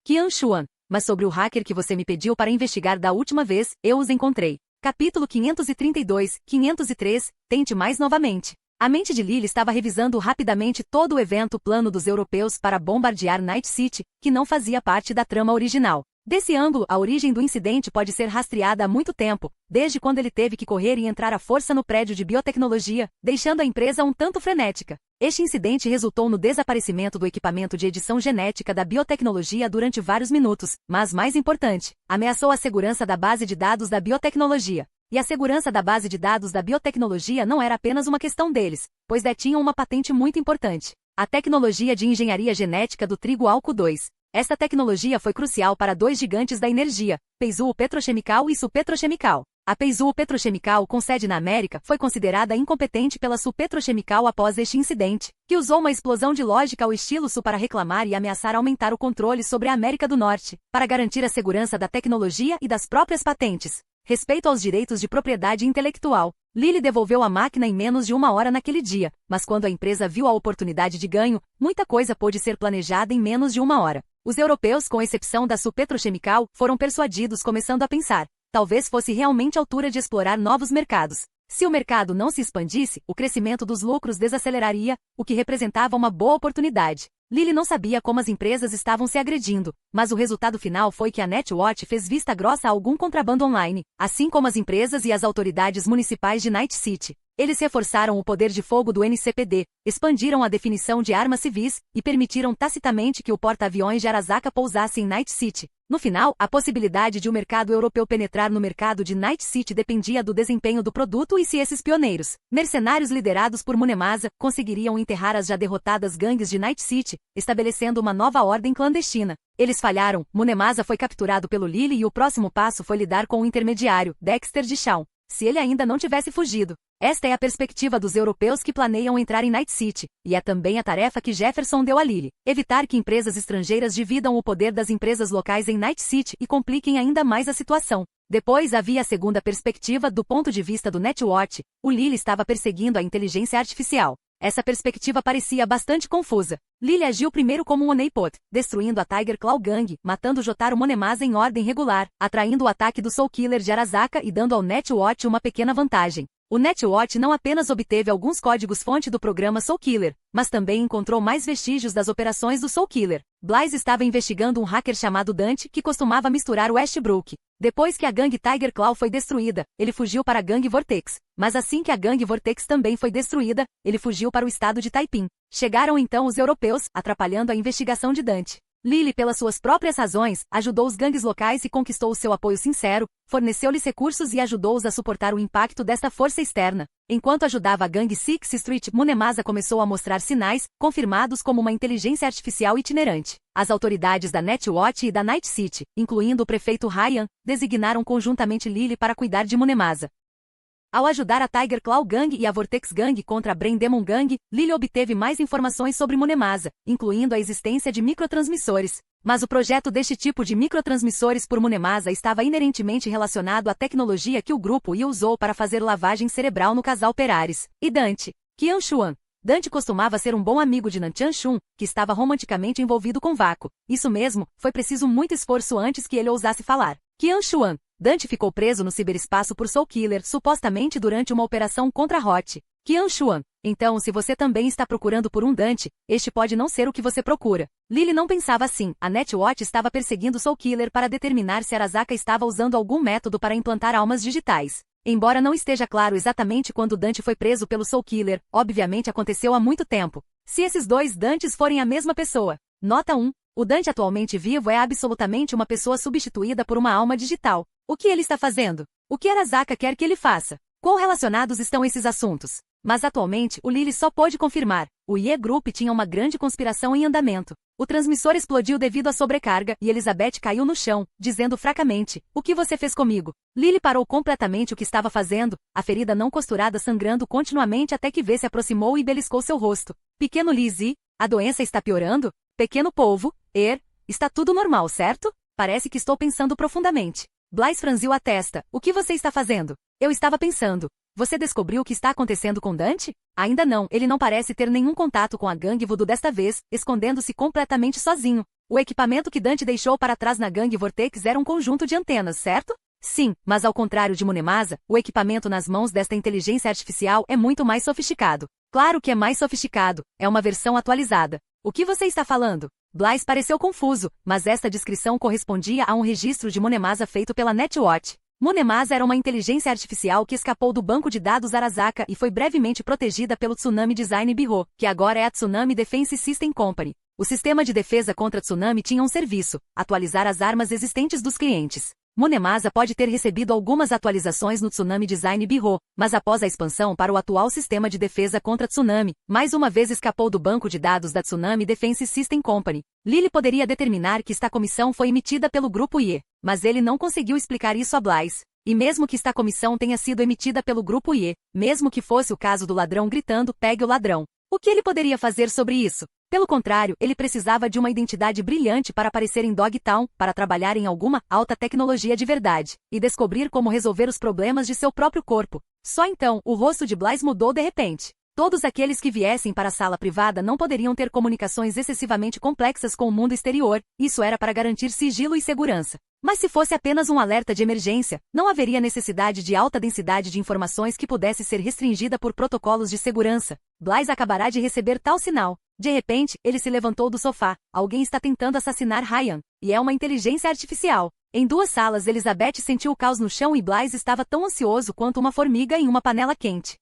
Qian Xuan. Mas sobre o hacker que você me pediu para investigar da última vez, eu os encontrei. Capítulo 532, 503, tente mais novamente. A mente de Lily estava revisando rapidamente todo o evento plano dos europeus para bombardear Night City, que não fazia parte da trama original. Desse ângulo, a origem do incidente pode ser rastreada há muito tempo, desde quando ele teve que correr e entrar à força no prédio de biotecnologia, deixando a empresa um tanto frenética. Este incidente resultou no desaparecimento do equipamento de edição genética da biotecnologia durante vários minutos, mas mais importante, ameaçou a segurança da base de dados da biotecnologia. E a segurança da base de dados da biotecnologia não era apenas uma questão deles, pois detinham uma patente muito importante: a tecnologia de engenharia genética do trigo álcool 2. Esta tecnologia foi crucial para dois gigantes da energia, Peizu Petrochemical e Su Petrochemical. A Peizu Petrochemical, com sede na América, foi considerada incompetente pela Su Petrochemical após este incidente, que usou uma explosão de lógica ao estilo Su para reclamar e ameaçar aumentar o controle sobre a América do Norte, para garantir a segurança da tecnologia e das próprias patentes. Respeito aos direitos de propriedade intelectual, Lily devolveu a máquina em menos de uma hora naquele dia, mas quando a empresa viu a oportunidade de ganho, muita coisa pôde ser planejada em menos de uma hora. Os europeus, com exceção da Su Petrochemical, foram persuadidos começando a pensar: talvez fosse realmente a altura de explorar novos mercados. Se o mercado não se expandisse, o crescimento dos lucros desaceleraria, o que representava uma boa oportunidade. Lily não sabia como as empresas estavam se agredindo, mas o resultado final foi que a Netwatch fez vista grossa a algum contrabando online, assim como as empresas e as autoridades municipais de Night City. Eles reforçaram o poder de fogo do NCPD, expandiram a definição de armas civis e permitiram tacitamente que o porta-aviões de Arasaka pousasse em Night City. No final, a possibilidade de o mercado europeu penetrar no mercado de Night City dependia do desempenho do produto e se esses pioneiros, mercenários liderados por Munemasa, conseguiriam enterrar as já derrotadas gangues de Night City, estabelecendo uma nova ordem clandestina. Eles falharam, Munemasa foi capturado pelo Lily e o próximo passo foi lidar com o intermediário, Dexter de Shawn. Se ele ainda não tivesse fugido. Esta é a perspectiva dos europeus que planeiam entrar em Night City, e é também a tarefa que Jefferson deu a Lily. Evitar que empresas estrangeiras dividam o poder das empresas locais em Night City e compliquem ainda mais a situação. Depois havia a segunda perspectiva do ponto de vista do Netwatch. O Lily estava perseguindo a inteligência artificial. Essa perspectiva parecia bastante confusa. Lily agiu primeiro como um Honeypot, destruindo a Tiger Claw Gang, matando Jotaro Munemasa em ordem regular, atraindo o ataque do Soul Killer de Arasaka e dando ao Netwatch uma pequena vantagem. O Netwatch não apenas obteve alguns códigos-fonte do programa Soul Killer, mas também encontrou mais vestígios das operações do Soul Killer. Blaze estava investigando um hacker chamado Dante que costumava misturar o Westbrook. Depois que a gangue Tiger Claw foi destruída, ele fugiu para a gangue Vortex. Mas assim que a gangue Vortex também foi destruída, ele fugiu para o estado de Taiping. Chegaram então os europeus, atrapalhando a investigação de Dante. Lily, pelas suas próprias razões, ajudou os gangues locais e conquistou o seu apoio sincero, forneceu-lhes recursos e ajudou-os a suportar o impacto desta força externa. Enquanto ajudava a gangue Six Street, Munemasa começou a mostrar sinais, confirmados como uma inteligência artificial itinerante. As autoridades da Netwatch e da Night City, incluindo o prefeito Ryan, designaram conjuntamente Lily para cuidar de Munemasa. Ao ajudar a Tiger Claw Gang e a Vortex Gang contra a Brain Demon Gang, Lily obteve mais informações sobre Munemasa, incluindo a existência de microtransmissores. Mas o projeto deste tipo de microtransmissores por Munemasa estava inerentemente relacionado à tecnologia que o grupo IA usou para fazer lavagem cerebral no casal Perares e Dante. Qian Xuan. Dante costumava ser um bom amigo de Nanchan Shun, que estava romanticamente envolvido com Vácuo. Isso mesmo, foi preciso muito esforço antes que ele ousasse falar. Qian Xuan. Dante ficou preso no ciberespaço por Soul Killer, supostamente durante uma operação contra Hot. Qian Xuan. Então, se você também está procurando por um Dante, este pode não ser o que você procura. Lily não pensava assim. A Netwatch estava perseguindo Soul Killer para determinar se Arasaka estava usando algum método para implantar almas digitais. Embora não esteja claro exatamente quando Dante foi preso pelo Soul Killer, obviamente aconteceu há muito tempo. Se esses dois Dantes forem a mesma pessoa. Nota 1. O Dante atualmente vivo é absolutamente uma pessoa substituída por uma alma digital. O que ele está fazendo? O que Arasaka quer que ele faça? Quão relacionados estão esses assuntos? Mas atualmente, o Lily só pôde confirmar. O IE Group tinha uma grande conspiração em andamento. O transmissor explodiu devido à sobrecarga e Elizabeth caiu no chão, dizendo fracamente, "O que você fez comigo?" Lily parou completamente o que estava fazendo, a ferida não costurada sangrando continuamente até que V se aproximou e beliscou seu rosto. "Pequeno Lizzie, a doença está piorando? Pequeno polvo, está tudo normal, certo? Parece que estou pensando profundamente." Blaze franziu a testa. "O que você está fazendo?" "Eu estava pensando. Você descobriu o que está acontecendo com Dante?" "Ainda não, ele não parece ter nenhum contato com a gangue Voodoo desta vez, escondendo-se completamente sozinho. O equipamento que Dante deixou para trás na gangue Vortex era um conjunto de antenas, certo?" "Sim, mas ao contrário de Munemasa, o equipamento nas mãos desta inteligência artificial é muito mais sofisticado." "Claro que é mais sofisticado, é uma versão atualizada." "O que você está falando?" Blaze pareceu confuso, mas esta descrição correspondia a um registro de Munemasa feito pela Netwatch. Munemasa era uma inteligência artificial que escapou do banco de dados Arasaka e foi brevemente protegida pelo Tsunami Design Bureau, que agora é a Tsunami Defense System Company. O sistema de defesa contra tsunami tinha um serviço: atualizar as armas existentes dos clientes. Munemasa pode ter recebido algumas atualizações no Tsunami Design Bureau, mas após a expansão para o atual sistema de defesa contra tsunami, mais uma vez escapou do banco de dados da Tsunami Defense System Company. Lily poderia determinar que esta comissão foi emitida pelo grupo IE, mas ele não conseguiu explicar isso a Blaze. E mesmo que esta comissão tenha sido emitida pelo grupo IE, mesmo que fosse o caso do ladrão gritando "pegue o ladrão", o que ele poderia fazer sobre isso? Pelo contrário, ele precisava de uma identidade brilhante para aparecer em Dogtown, para trabalhar em alguma alta tecnologia de verdade, e descobrir como resolver os problemas de seu próprio corpo. Só então, o rosto de Blaze mudou de repente. Todos aqueles que viessem para a sala privada não poderiam ter comunicações excessivamente complexas com o mundo exterior, isso era para garantir sigilo e segurança. Mas se fosse apenas um alerta de emergência, não haveria necessidade de alta densidade de informações que pudesse ser restringida por protocolos de segurança. Blaze acabará de receber tal sinal. De repente, ele se levantou do sofá. Alguém está tentando assassinar Ryan, e é uma inteligência artificial. Em 2 salas, Elizabeth sentiu o caos no chão e Blythe estava tão ansioso quanto uma formiga em uma panela quente.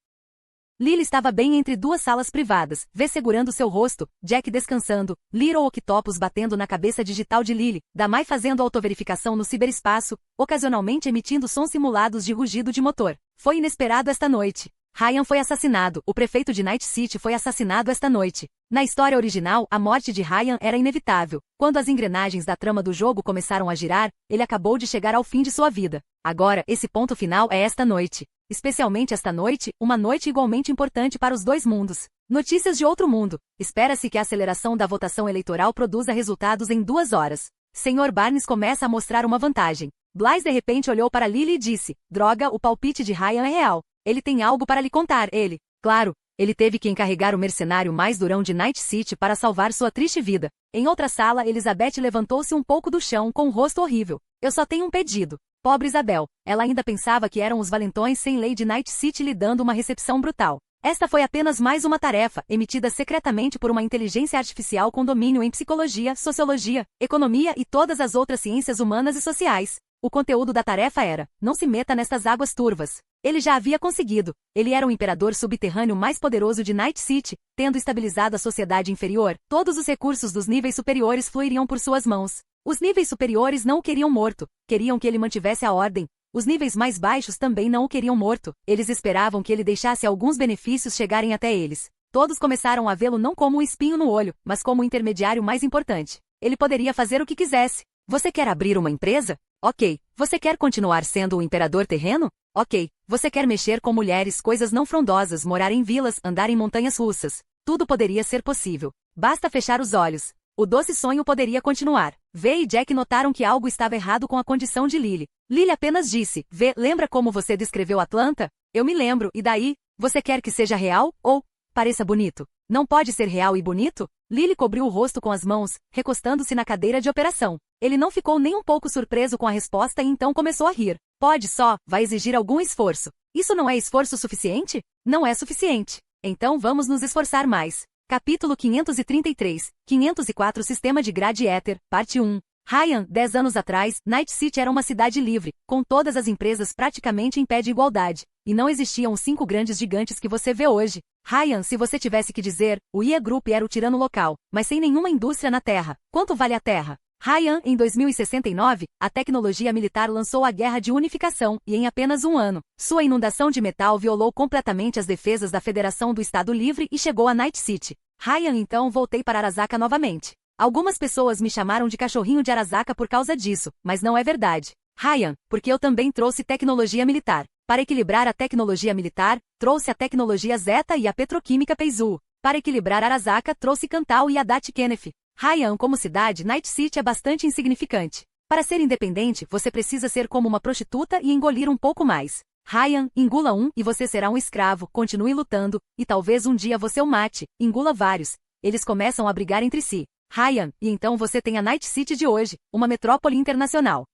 Lily estava bem entre 2 salas privadas, V segurando seu rosto, Jack descansando, Little Octopus batendo na cabeça digital de Lily, Damai fazendo autoverificação no ciberespaço, ocasionalmente emitindo sons simulados de rugido de motor. Foi inesperado esta noite. Ryan foi assassinado, o prefeito de Night City foi assassinado esta noite. Na história original, a morte de Ryan era inevitável. Quando as engrenagens da trama do jogo começaram a girar, ele acabou de chegar ao fim de sua vida. Agora, esse ponto final é esta noite. Especialmente esta noite, uma noite igualmente importante para os 2 mundos. Notícias de outro mundo. Espera-se que a aceleração da votação eleitoral produza resultados em 2 horas. Sr. Barnes começa a mostrar uma vantagem. Blythe de repente olhou para Lily e disse, droga, o palpite de Ryan é real. Ele tem algo para lhe contar, ele. Claro, ele teve que encarregar o mercenário mais durão de Night City para salvar sua triste vida. Em outra sala, Elizabeth levantou-se um pouco do chão com um rosto horrível. Eu só tenho um pedido. Pobre Isabel. Ela ainda pensava que eram os valentões sem lei de Night City lhe dando uma recepção brutal. Esta foi apenas mais uma tarefa, emitida secretamente por uma inteligência artificial com domínio em psicologia, sociologia, economia e todas as outras ciências humanas e sociais. O conteúdo da tarefa era, não se meta nestas águas turvas. Ele já havia conseguido. Ele era o imperador subterrâneo mais poderoso de Night City, tendo estabilizado a sociedade inferior. Todos os recursos dos níveis superiores fluiriam por suas mãos. Os níveis superiores não o queriam morto, queriam que ele mantivesse a ordem. Os níveis mais baixos também não o queriam morto, eles esperavam que ele deixasse alguns benefícios chegarem até eles. Todos começaram a vê-lo não como um espinho no olho, mas como o intermediário mais importante. Ele poderia fazer o que quisesse. Você quer abrir uma empresa? Ok. Você quer continuar sendo o imperador terreno? Ok. Você quer mexer com mulheres, coisas não frondosas, morar em vilas, andar em montanhas russas. Tudo poderia ser possível. Basta fechar os olhos. O doce sonho poderia continuar. V e Jack notaram que algo estava errado com a condição de Lily. Lily apenas disse, V, lembra como você descreveu Atlanta? Eu me lembro, e daí? Você quer que seja real, ou pareça bonito? Não pode ser real e bonito? Lily cobriu o rosto com as mãos, recostando-se na cadeira de operação. Ele não ficou nem um pouco surpreso com a resposta e então começou a rir. Pode só, vai exigir algum esforço. Isso não é esforço suficiente? Não é suficiente. Então vamos nos esforçar mais. Capítulo 533, 504 Sistema de Grade Éter, Parte 1. Ryan, 10 anos atrás, Night City era uma cidade livre, com todas as empresas praticamente em pé de igualdade. E não existiam os 5 grandes gigantes que você vê hoje. Ryan, se você tivesse que dizer, o IA Group era o tirano local, mas sem nenhuma indústria na Terra. Quanto vale a Terra? Ryan, em 2069, a tecnologia militar lançou a Guerra de Unificação, e em apenas um ano, sua inundação de metal violou completamente as defesas da Federação do Estado Livre e chegou a Night City. Ryan, então voltei para Arasaka novamente. Algumas pessoas me chamaram de cachorrinho de Arasaka por causa disso, mas não é verdade. Ryan, porque eu também trouxe tecnologia militar. Para equilibrar a tecnologia militar, trouxe a tecnologia Zeta e a petroquímica Peizu. Para equilibrar Arasaka, trouxe Cantal e Adachi Kenneth. Ryan, como cidade, Night City é bastante insignificante. Para ser independente, você precisa ser como uma prostituta e engolir um pouco mais. Ryan, engula um e você será um escravo, continue lutando, e talvez um dia você o mate, engula vários. Eles começam a brigar entre si. Ryan, e então você tem a Night City de hoje, uma metrópole internacional.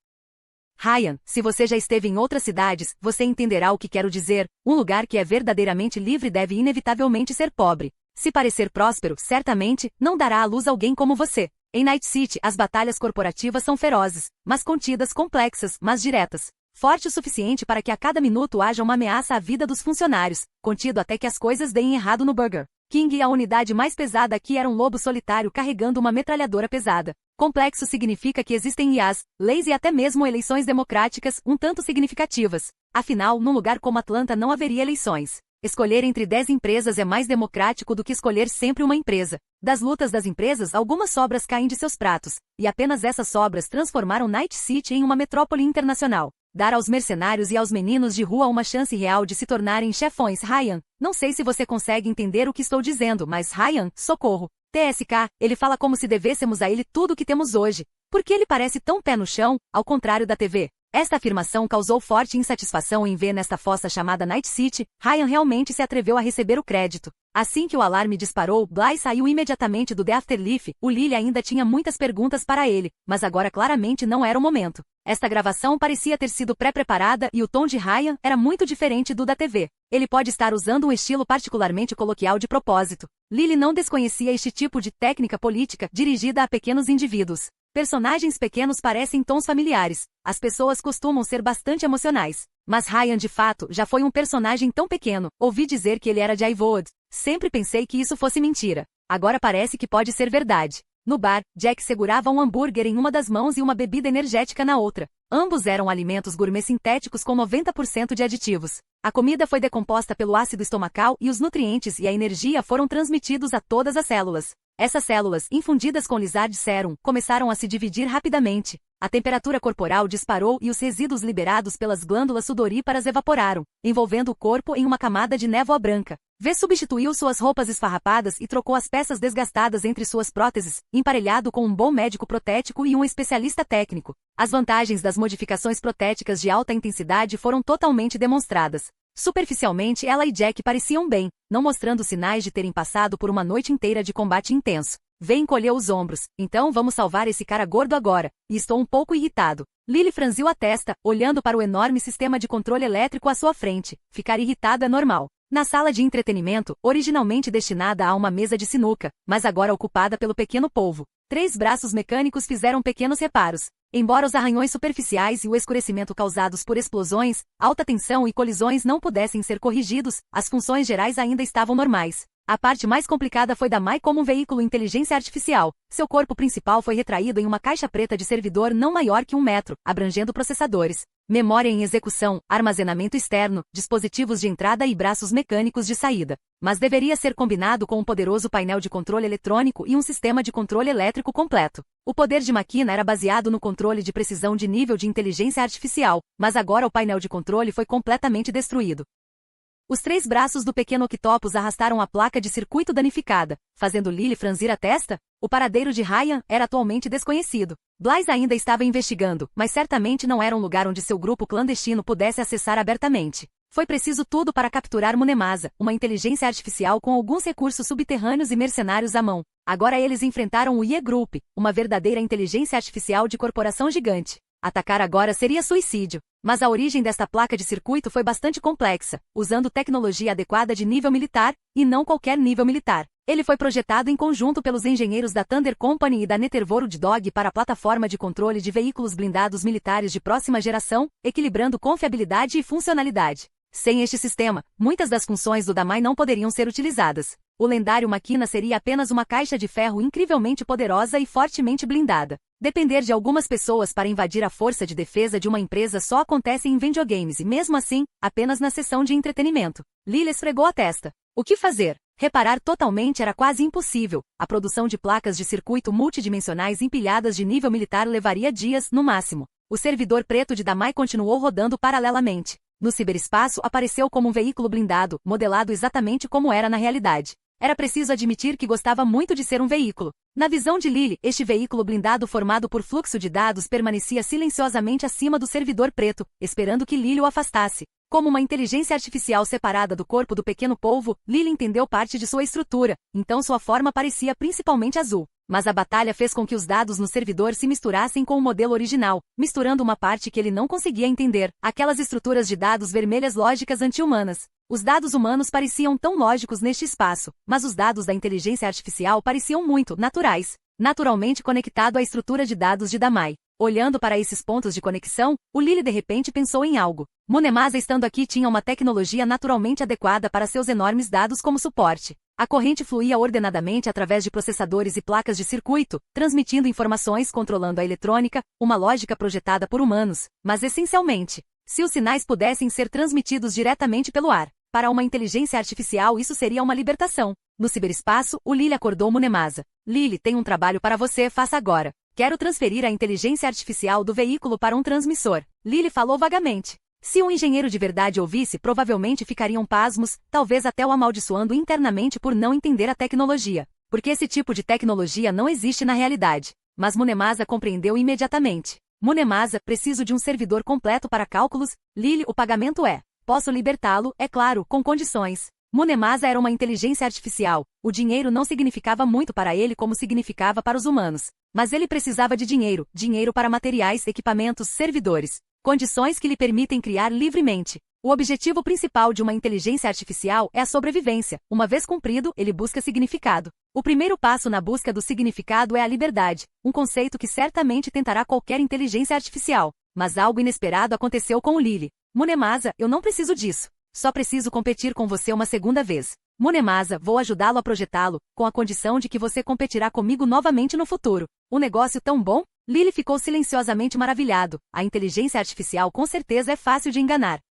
Ryan, se você já esteve em outras cidades, você entenderá o que quero dizer. Um lugar que é verdadeiramente livre deve inevitavelmente ser pobre. Se parecer próspero, certamente, não dará à luz alguém como você. Em Night City, as batalhas corporativas são ferozes, mas contidas, complexas, mas diretas. Forte o suficiente para que a cada minuto haja uma ameaça à vida dos funcionários, contido até que as coisas deem errado no Burger King e a unidade mais pesada aqui era um lobo solitário carregando uma metralhadora pesada. Complexo significa que existem IAs, leis e até mesmo eleições democráticas, um tanto significativas. Afinal, num lugar como Atlanta não haveria eleições. Escolher entre 10 empresas é mais democrático do que escolher sempre uma empresa. Das lutas das empresas, algumas sobras caem de seus pratos, e apenas essas sobras transformaram Night City em uma metrópole internacional. Dar aos mercenários e aos meninos de rua uma chance real de se tornarem chefões. Ryan, não sei se você consegue entender o que estou dizendo, mas Ryan, socorro. TSK, ele fala como se devêssemos a ele tudo o que temos hoje. Por que ele parece tão pé no chão, ao contrário da TV? Esta afirmação causou forte insatisfação em ver nesta fossa chamada Night City. Ryan realmente se atreveu a receber o crédito. Assim que o alarme disparou, Bly saiu imediatamente do The Afterlife. O Lily ainda tinha muitas perguntas para ele, mas agora claramente não era o momento. Esta gravação parecia ter sido pré-preparada e o tom de Ryan era muito diferente do da TV. Ele pode estar usando um estilo particularmente coloquial de propósito. Lily não desconhecia este tipo de técnica política dirigida a pequenos indivíduos. Personagens pequenos parecem tons familiares. As pessoas costumam ser bastante emocionais. Mas Ryan de fato já foi um personagem tão pequeno. Ouvi dizer que ele era de Ivywood. Sempre pensei que isso fosse mentira. Agora parece que pode ser verdade. No bar, Jack segurava um hambúrguer em uma das mãos e uma bebida energética na outra. Ambos eram alimentos gourmet sintéticos com 90% de aditivos. A comida foi decomposta pelo ácido estomacal e os nutrientes e a energia foram transmitidos a todas as células. Essas células, infundidas com Lizard Serum, começaram a se dividir rapidamente. A temperatura corporal disparou e os resíduos liberados pelas glândulas sudoríparas evaporaram, envolvendo o corpo em uma camada de névoa branca. V substituiu suas roupas esfarrapadas e trocou as peças desgastadas entre suas próteses, emparelhado com um bom médico protético e um especialista técnico. As vantagens das modificações protéticas de alta intensidade foram totalmente demonstradas. Superficialmente, ela e Jack pareciam bem, não mostrando sinais de terem passado por uma noite inteira de combate intenso. V encolheu os ombros. Então vamos salvar esse cara gordo agora. E estou um pouco irritado. Lily franziu a testa, olhando para o enorme sistema de controle elétrico à sua frente. Ficar irritado é normal. Na sala de entretenimento, originalmente destinada a uma mesa de sinuca, mas agora ocupada pelo pequeno polvo, 3 braços mecânicos fizeram pequenos reparos. Embora os arranhões superficiais e o escurecimento causados por explosões, alta tensão e colisões não pudessem ser corrigidos, as funções gerais ainda estavam normais. A parte mais complicada foi da Mai como um veículo inteligência artificial. Seu corpo principal foi retraído em uma caixa preta de servidor não maior que 1 metro, abrangendo processadores, memória em execução, armazenamento externo, dispositivos de entrada e braços mecânicos de saída. Mas deveria ser combinado com um poderoso painel de controle eletrônico e um sistema de controle elétrico completo. O poder de máquina era baseado no controle de precisão de nível de inteligência artificial, mas agora o painel de controle foi completamente destruído. Os 3 braços do pequeno octopus arrastaram a placa de circuito danificada, fazendo Lily franzir a testa. O paradeiro de Ryan era atualmente desconhecido. Blythe ainda estava investigando, mas certamente não era um lugar onde seu grupo clandestino pudesse acessar abertamente. Foi preciso tudo para capturar Munemasa, uma inteligência artificial com alguns recursos subterrâneos e mercenários à mão. Agora eles enfrentaram o Ye Group, uma verdadeira inteligência artificial de corporação gigante. Atacar agora seria suicídio. Mas a origem desta placa de circuito foi bastante complexa, usando tecnologia adequada de nível militar, e não qualquer nível militar. Ele foi projetado em conjunto pelos engenheiros da Thunder Company e da Netherworld Dog para a plataforma de controle de veículos blindados militares de próxima geração, equilibrando confiabilidade e funcionalidade. Sem este sistema, muitas das funções do Damai não poderiam ser utilizadas. O lendário máquina seria apenas uma caixa de ferro incrivelmente poderosa e fortemente blindada. Depender de algumas pessoas para invadir a força de defesa de uma empresa só acontece em videogames e mesmo assim, apenas na sessão de entretenimento. Lily esfregou a testa. O que fazer? Reparar totalmente era quase impossível. A produção de placas de circuito multidimensionais empilhadas de nível militar levaria dias, no máximo. O servidor preto de Damai continuou rodando paralelamente. No ciberespaço apareceu como um veículo blindado, modelado exatamente como era na realidade. Era preciso admitir que gostava muito de ser um veículo. Na visão de Lily, este veículo blindado formado por fluxo de dados permanecia silenciosamente acima do servidor preto, esperando que Lily o afastasse. Como uma inteligência artificial separada do corpo do pequeno polvo, Lily entendeu parte de sua estrutura, então sua forma parecia principalmente azul. Mas a batalha fez com que os dados no servidor se misturassem com o modelo original, misturando uma parte que ele não conseguia entender, aquelas estruturas de dados vermelhas lógicas anti-humanas. Os dados humanos pareciam tão lógicos neste espaço, mas os dados da inteligência artificial pareciam muito naturais, naturalmente conectado à estrutura de dados de Damai. Olhando para esses pontos de conexão, o Lily de repente pensou em algo. Munemasa estando aqui tinha uma tecnologia naturalmente adequada para seus enormes dados como suporte. A corrente fluía ordenadamente através de processadores e placas de circuito, transmitindo informações controlando a eletrônica, uma lógica projetada por humanos, mas essencialmente, se os sinais pudessem ser transmitidos diretamente pelo ar. Para uma inteligência artificial isso seria uma libertação. No ciberespaço, o Lily acordou Munemasa. Lily, tem um trabalho para você, faça agora. Quero transferir a inteligência artificial do veículo para um transmissor. Lily falou vagamente. Se um engenheiro de verdade ouvisse, provavelmente ficariam pasmos, talvez até o amaldiçoando internamente por não entender a tecnologia. Porque esse tipo de tecnologia não existe na realidade. Mas Munemasa compreendeu imediatamente. Munemasa, preciso de um servidor completo para cálculos. Lily, o pagamento é. Posso libertá-lo, é claro, com condições. Munemasa era uma inteligência artificial. O dinheiro não significava muito para ele como significava para os humanos. Mas ele precisava de dinheiro, dinheiro para materiais, equipamentos, servidores. Condições que lhe permitem criar livremente. O objetivo principal de uma inteligência artificial é a sobrevivência. Uma vez cumprido, ele busca significado. O primeiro passo na busca do significado é a liberdade, um conceito que certamente tentará qualquer inteligência artificial. Mas algo inesperado aconteceu com o Lily. Munemasa, eu não preciso disso. Só preciso competir com você uma segunda vez. Munemasa, vou ajudá-lo a projetá-lo, com a condição de que você competirá comigo novamente no futuro. Um negócio tão bom? Lily ficou silenciosamente maravilhado. A inteligência artificial com certeza é fácil de enganar.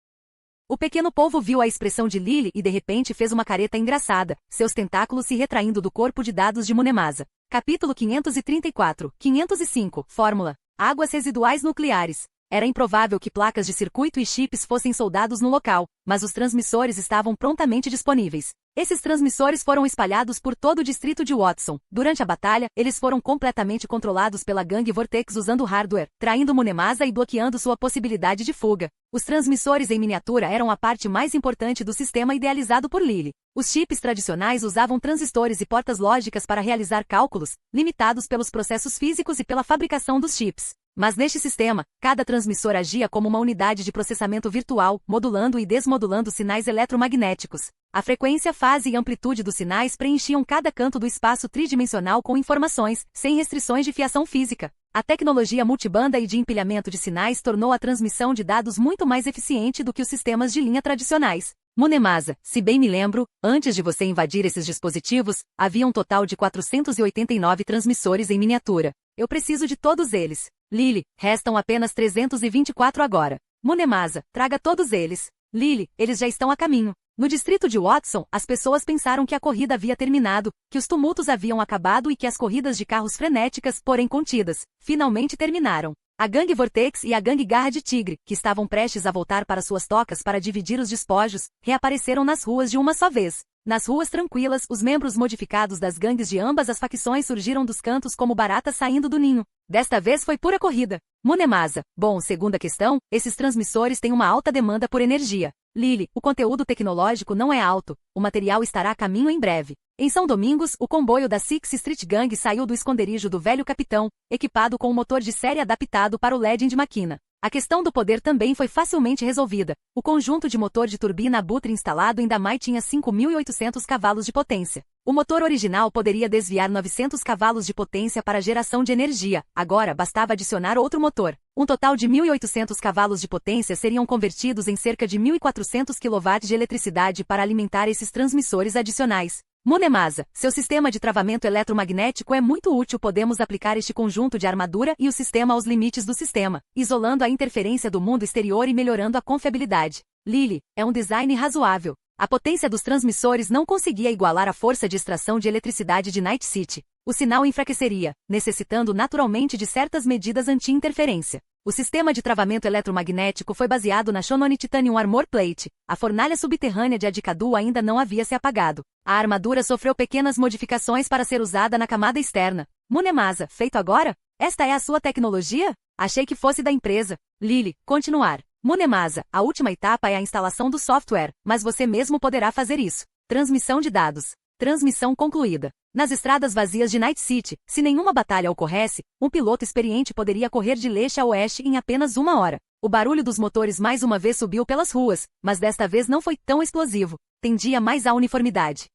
O pequeno polvo viu a expressão de Lily e de repente fez uma careta engraçada, seus tentáculos se retraindo do corpo de dados de Munemasa. Capítulo 534, 505, Fórmula. Águas residuais nucleares. Era improvável que placas de circuito e chips fossem soldados no local, mas os transmissores estavam prontamente disponíveis. Esses transmissores foram espalhados por todo o distrito de Watson. Durante a batalha, eles foram completamente controlados pela gangue Vortex usando hardware, traindo Munemasa e bloqueando sua possibilidade de fuga. Os transmissores em miniatura eram a parte mais importante do sistema idealizado por Lily. Os chips tradicionais usavam transistores e portas lógicas para realizar cálculos, limitados pelos processos físicos e pela fabricação dos chips. Mas neste sistema, cada transmissor agia como uma unidade de processamento virtual, modulando e desmodulando sinais eletromagnéticos. A frequência, fase e amplitude dos sinais preenchiam cada canto do espaço tridimensional com informações, sem restrições de fiação física. A tecnologia multibanda e de empilhamento de sinais tornou a transmissão de dados muito mais eficiente do que os sistemas de linha tradicionais. Munemasa, se bem me lembro, antes de você invadir esses dispositivos, havia um total de 489 transmissores em miniatura. Eu preciso de todos eles. Lily, restam apenas 324 agora. Munemasa, traga todos eles. Lily, eles já estão a caminho. No distrito de Watson, as pessoas pensaram que a corrida havia terminado, que os tumultos haviam acabado e que as corridas de carros frenéticas, porém contidas, finalmente terminaram. A gangue Vortex e a gangue Garra de Tigre, que estavam prestes a voltar para suas tocas para dividir os despojos, reapareceram nas ruas de uma só vez. Nas ruas tranquilas, os membros modificados das gangues de ambas as facções surgiram dos cantos como baratas saindo do ninho. Desta vez foi pura corrida. Munemasa. Bom, segunda questão, esses transmissores têm uma alta demanda por energia. Lily, o conteúdo tecnológico não é alto. O material estará a caminho em breve. Em São Domingos, o comboio da Sixth Street Gang saiu do esconderijo do velho capitão, equipado com um motor de série adaptado para o Legend Machina. A questão do poder também foi facilmente resolvida. O conjunto de motor de turbina Abutre instalado em Damai tinha 5.800 cavalos de potência. O motor original poderia desviar 900 cavalos de potência para geração de energia. Agora bastava adicionar outro motor. Um total de 1.800 cavalos de potência seriam convertidos em cerca de 1.400 kW de eletricidade para alimentar esses transmissores adicionais. Munemasa, seu sistema de travamento eletromagnético é muito útil. Podemos aplicar este conjunto de armadura e o sistema aos limites do sistema, isolando a interferência do mundo exterior e melhorando a confiabilidade. Lily, é um design razoável. A potência dos transmissores não conseguia igualar a força de extração de eletricidade de Night City. O sinal enfraqueceria, necessitando naturalmente de certas medidas anti-interferência. O sistema de travamento eletromagnético foi baseado na Shononi Titanium Armor Plate. A fornalha subterrânea de Adicadu ainda não havia se apagado. A armadura sofreu pequenas modificações para ser usada na camada externa. Munemasa, feito agora? Esta é a sua tecnologia? Achei que fosse da empresa. Lily, continuar. Munemasa, a última etapa é a instalação do software, mas você mesmo poderá fazer isso. Transmissão de dados. Transmissão concluída. Nas estradas vazias de Night City, se nenhuma batalha ocorresse, um piloto experiente poderia correr de leste a oeste em apenas 1 hora. O barulho dos motores mais uma vez subiu pelas ruas, mas desta vez não foi tão explosivo. Tendia mais à uniformidade.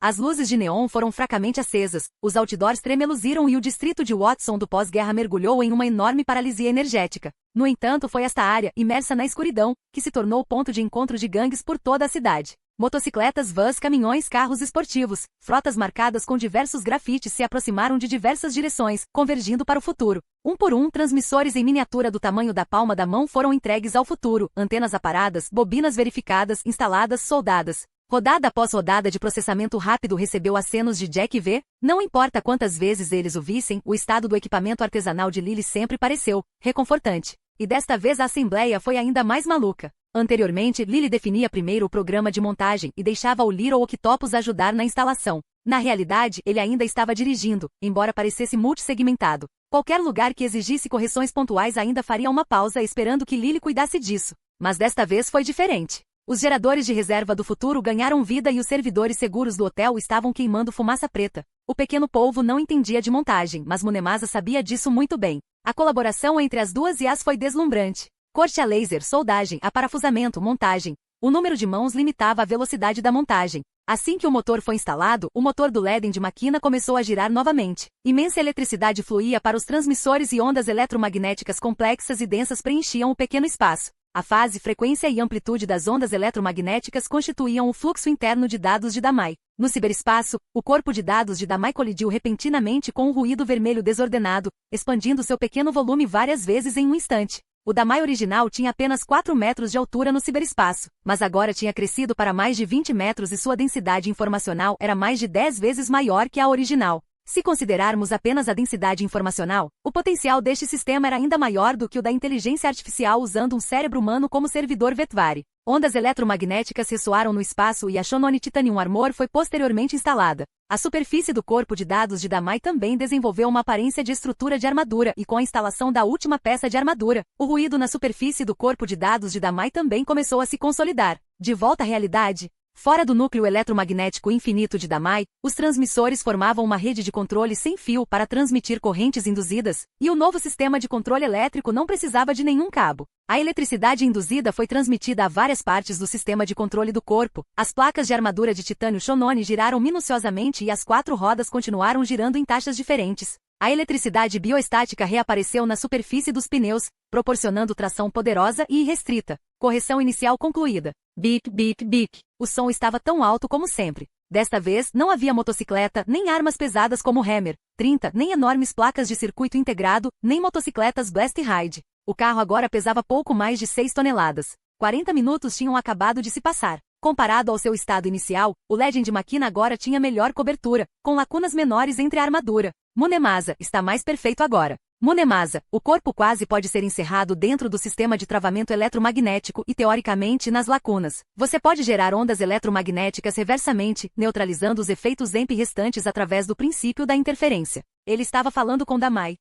As luzes de neon foram fracamente acesas, os outdoors tremeluziram e o distrito de Watson do pós-guerra mergulhou em uma enorme paralisia energética. No entanto, foi esta área, imersa na escuridão, que se tornou o ponto de encontro de gangues por toda a cidade. Motocicletas, vans, caminhões, carros esportivos, frotas marcadas com diversos grafites se aproximaram de diversas direções, convergindo para o futuro. Um por um, transmissores em miniatura do tamanho da palma da mão foram entregues ao futuro, antenas aparadas, bobinas verificadas, instaladas, soldadas. Rodada após rodada de processamento rápido recebeu acenos de Jack V. Não importa quantas vezes eles o vissem, o estado do equipamento artesanal de Lily sempre pareceu reconfortante. E desta vez a assembleia foi ainda mais maluca. Anteriormente, Lily definia primeiro o programa de montagem e deixava o Little Octopus ajudar na instalação. Na realidade, ele ainda estava dirigindo, embora parecesse multissegmentado. Qualquer lugar que exigisse correções pontuais ainda faria uma pausa esperando que Lily cuidasse disso. Mas desta vez foi diferente. Os geradores de reserva do futuro ganharam vida e os servidores seguros do hotel estavam queimando fumaça preta. O pequeno polvo não entendia de montagem, mas Munemasa sabia disso muito bem. A colaboração entre as duas IAs foi deslumbrante. Corte a laser, soldagem, aparafusamento, montagem. O número de mãos limitava a velocidade da montagem. Assim que o motor foi instalado, o motor do Leden de máquina começou a girar novamente. Imensa eletricidade fluía para os transmissores e ondas eletromagnéticas complexas e densas preenchiam o pequeno espaço. A fase, frequência e amplitude das ondas eletromagnéticas constituíam o fluxo interno de dados de Damai. No ciberespaço, o corpo de dados de Damai colidiu repentinamente com um ruído vermelho desordenado, expandindo seu pequeno volume várias vezes em um instante. O Damai original tinha apenas 4 metros de altura no ciberespaço, mas agora tinha crescido para mais de 20 metros e sua densidade informacional era mais de 10 vezes maior que a original. Se considerarmos apenas a densidade informacional, o potencial deste sistema era ainda maior do que o da inteligência artificial usando um cérebro humano como servidor Vetvari. Ondas eletromagnéticas ressoaram no espaço e a Shononi Titanium Armor foi posteriormente instalada. A superfície do corpo de dados de Damai também desenvolveu uma aparência de estrutura de armadura e com a instalação da última peça de armadura, o ruído na superfície do corpo de dados de Damai também começou a se consolidar. De volta à realidade, fora do núcleo eletromagnético infinito de Damai, os transmissores formavam uma rede de controle sem fio para transmitir correntes induzidas, e o novo sistema de controle elétrico não precisava de nenhum cabo. A eletricidade induzida foi transmitida a várias partes do sistema de controle do corpo. As placas de armadura de titânio Shononi giraram minuciosamente e as 4 rodas continuaram girando em taxas diferentes. A eletricidade bioestática reapareceu na superfície dos pneus, proporcionando tração poderosa e irrestrita. Correção inicial concluída. Bip, bip, bip. O som estava tão alto como sempre. Desta vez, não havia motocicleta, nem armas pesadas como Hammer 30, nem enormes placas de circuito integrado, nem motocicletas Blast Ride. O carro agora pesava pouco mais de 6 toneladas. 40 minutos tinham acabado de se passar. Comparado ao seu estado inicial, o Legend Máquina agora tinha melhor cobertura, com lacunas menores entre a armadura. Munemasa está mais perfeito agora. Munemasa, o corpo quase pode ser encerrado dentro do sistema de travamento eletromagnético e teoricamente nas lacunas. Você pode gerar ondas eletromagnéticas reversamente, neutralizando os efeitos EMP restantes através do princípio da interferência. Ele estava falando com Damai.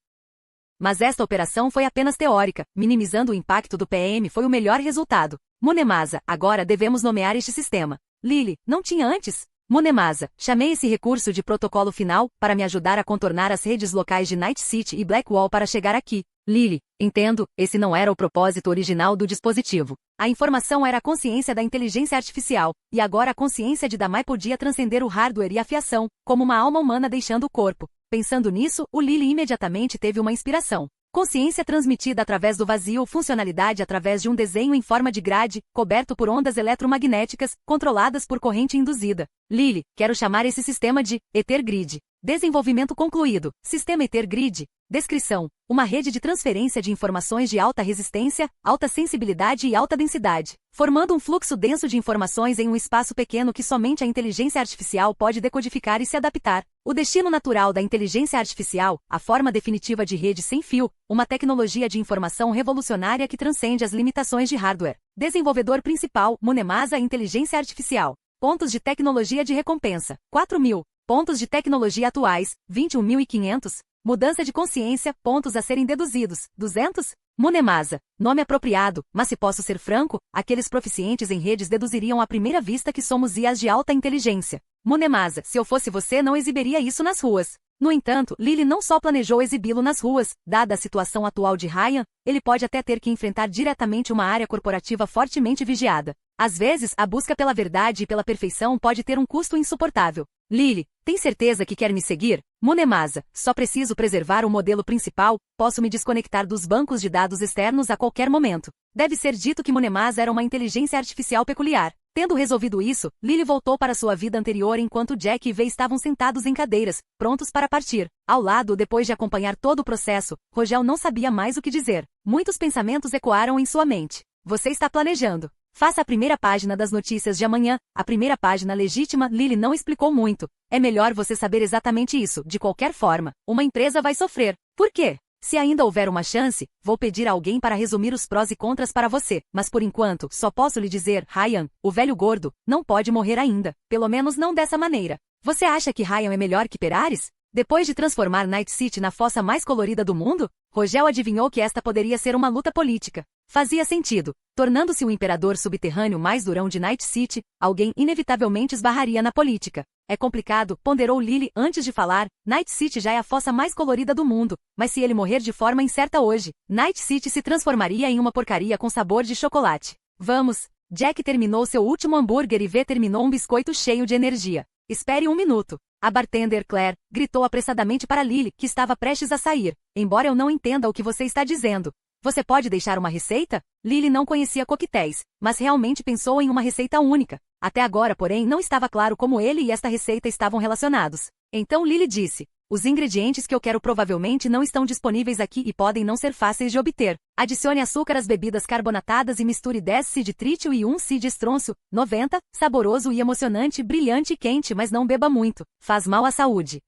Mas esta operação foi apenas teórica, minimizando o impacto do PM foi o melhor resultado. Munemasa, agora devemos nomear este sistema. Lily, não tinha antes? Munemasa, chamei esse recurso de protocolo final, para me ajudar a contornar as redes locais de Night City e Blackwall para chegar aqui. Lily, entendo, esse não era o propósito original do dispositivo. A informação era a consciência da inteligência artificial, e agora a consciência de Damai podia transcender o hardware e a fiação, como uma alma humana deixando o corpo. Pensando nisso, o Lily imediatamente teve uma inspiração. Consciência transmitida através do vazio, funcionalidade através de um desenho em forma de grade, coberto por ondas eletromagnéticas, controladas por corrente induzida. Lily, quero chamar esse sistema de Ether Grid. Desenvolvimento concluído. Sistema Ether Grid. Descrição. Uma rede de transferência de informações de alta resistência, alta sensibilidade e alta densidade, formando um fluxo denso de informações em um espaço pequeno que somente a inteligência artificial pode decodificar e se adaptar. O destino natural da inteligência artificial, a forma definitiva de rede sem fio, uma tecnologia de informação revolucionária que transcende as limitações de hardware. Desenvolvedor principal, Munemasa Inteligência Artificial. Pontos de tecnologia de recompensa, 4.000. Pontos de tecnologia atuais, 21.500. Mudança de consciência, pontos a serem deduzidos, 200. Munemasa, nome apropriado, mas se posso ser franco, aqueles proficientes em redes deduziriam à primeira vista que somos IAs de alta inteligência. Munemasa, se eu fosse você não exibiria isso nas ruas. No entanto, Lily não só planejou exibi-lo nas ruas, dada a situação atual de Ryan, ele pode até ter que enfrentar diretamente uma área corporativa fortemente vigiada. Às vezes, a busca pela verdade e pela perfeição pode ter um custo insuportável. Lily, tem certeza que quer me seguir? Munemasa, só preciso preservar o modelo principal, posso me desconectar dos bancos de dados externos a qualquer momento. Deve ser dito que Munemasa era uma inteligência artificial peculiar. Tendo resolvido isso, Lily voltou para sua vida anterior enquanto Jack e V estavam sentados em cadeiras, prontos para partir. Ao lado, depois de acompanhar todo o processo, Rogel não sabia mais o que dizer. Muitos pensamentos ecoaram em sua mente. Você está planejando. Faça a primeira página das notícias de amanhã, a primeira página legítima. Lily não explicou muito. É melhor você saber exatamente isso, de qualquer forma. Uma empresa vai sofrer. Por quê? Se ainda houver uma chance, vou pedir a alguém para resumir os prós e contras para você, mas por enquanto, só posso lhe dizer, Ryan, o velho gordo, não pode morrer ainda, pelo menos não dessa maneira. Você acha que Ryan é melhor que Peraris? Depois de transformar Night City na fossa mais colorida do mundo, Rogel adivinhou que esta poderia ser uma luta política. Fazia sentido. Tornando-se o imperador subterrâneo mais durão de Night City, alguém inevitavelmente esbarraria na política. É complicado, ponderou Lily antes de falar. Night City já é a fossa mais colorida do mundo, mas se ele morrer de forma incerta hoje, Night City se transformaria em uma porcaria com sabor de chocolate. Vamos. Jack terminou seu último hambúrguer e V terminou um biscoito cheio de energia. Espere um minuto. A bartender Claire gritou apressadamente para Lily, que estava prestes a sair. Embora eu não entenda o que você está dizendo. Você pode deixar uma receita? Lily não conhecia coquetéis, mas realmente pensou em uma receita única. Até agora, porém, não estava claro como ele e esta receita estavam relacionados. Então Lily disse: os ingredientes que eu quero provavelmente não estão disponíveis aqui e podem não ser fáceis de obter. Adicione açúcar às bebidas carbonatadas e misture 10 C de trítio e 1 C de estrôncio. 90, saboroso e emocionante, brilhante e quente, mas não beba muito. Faz mal à saúde.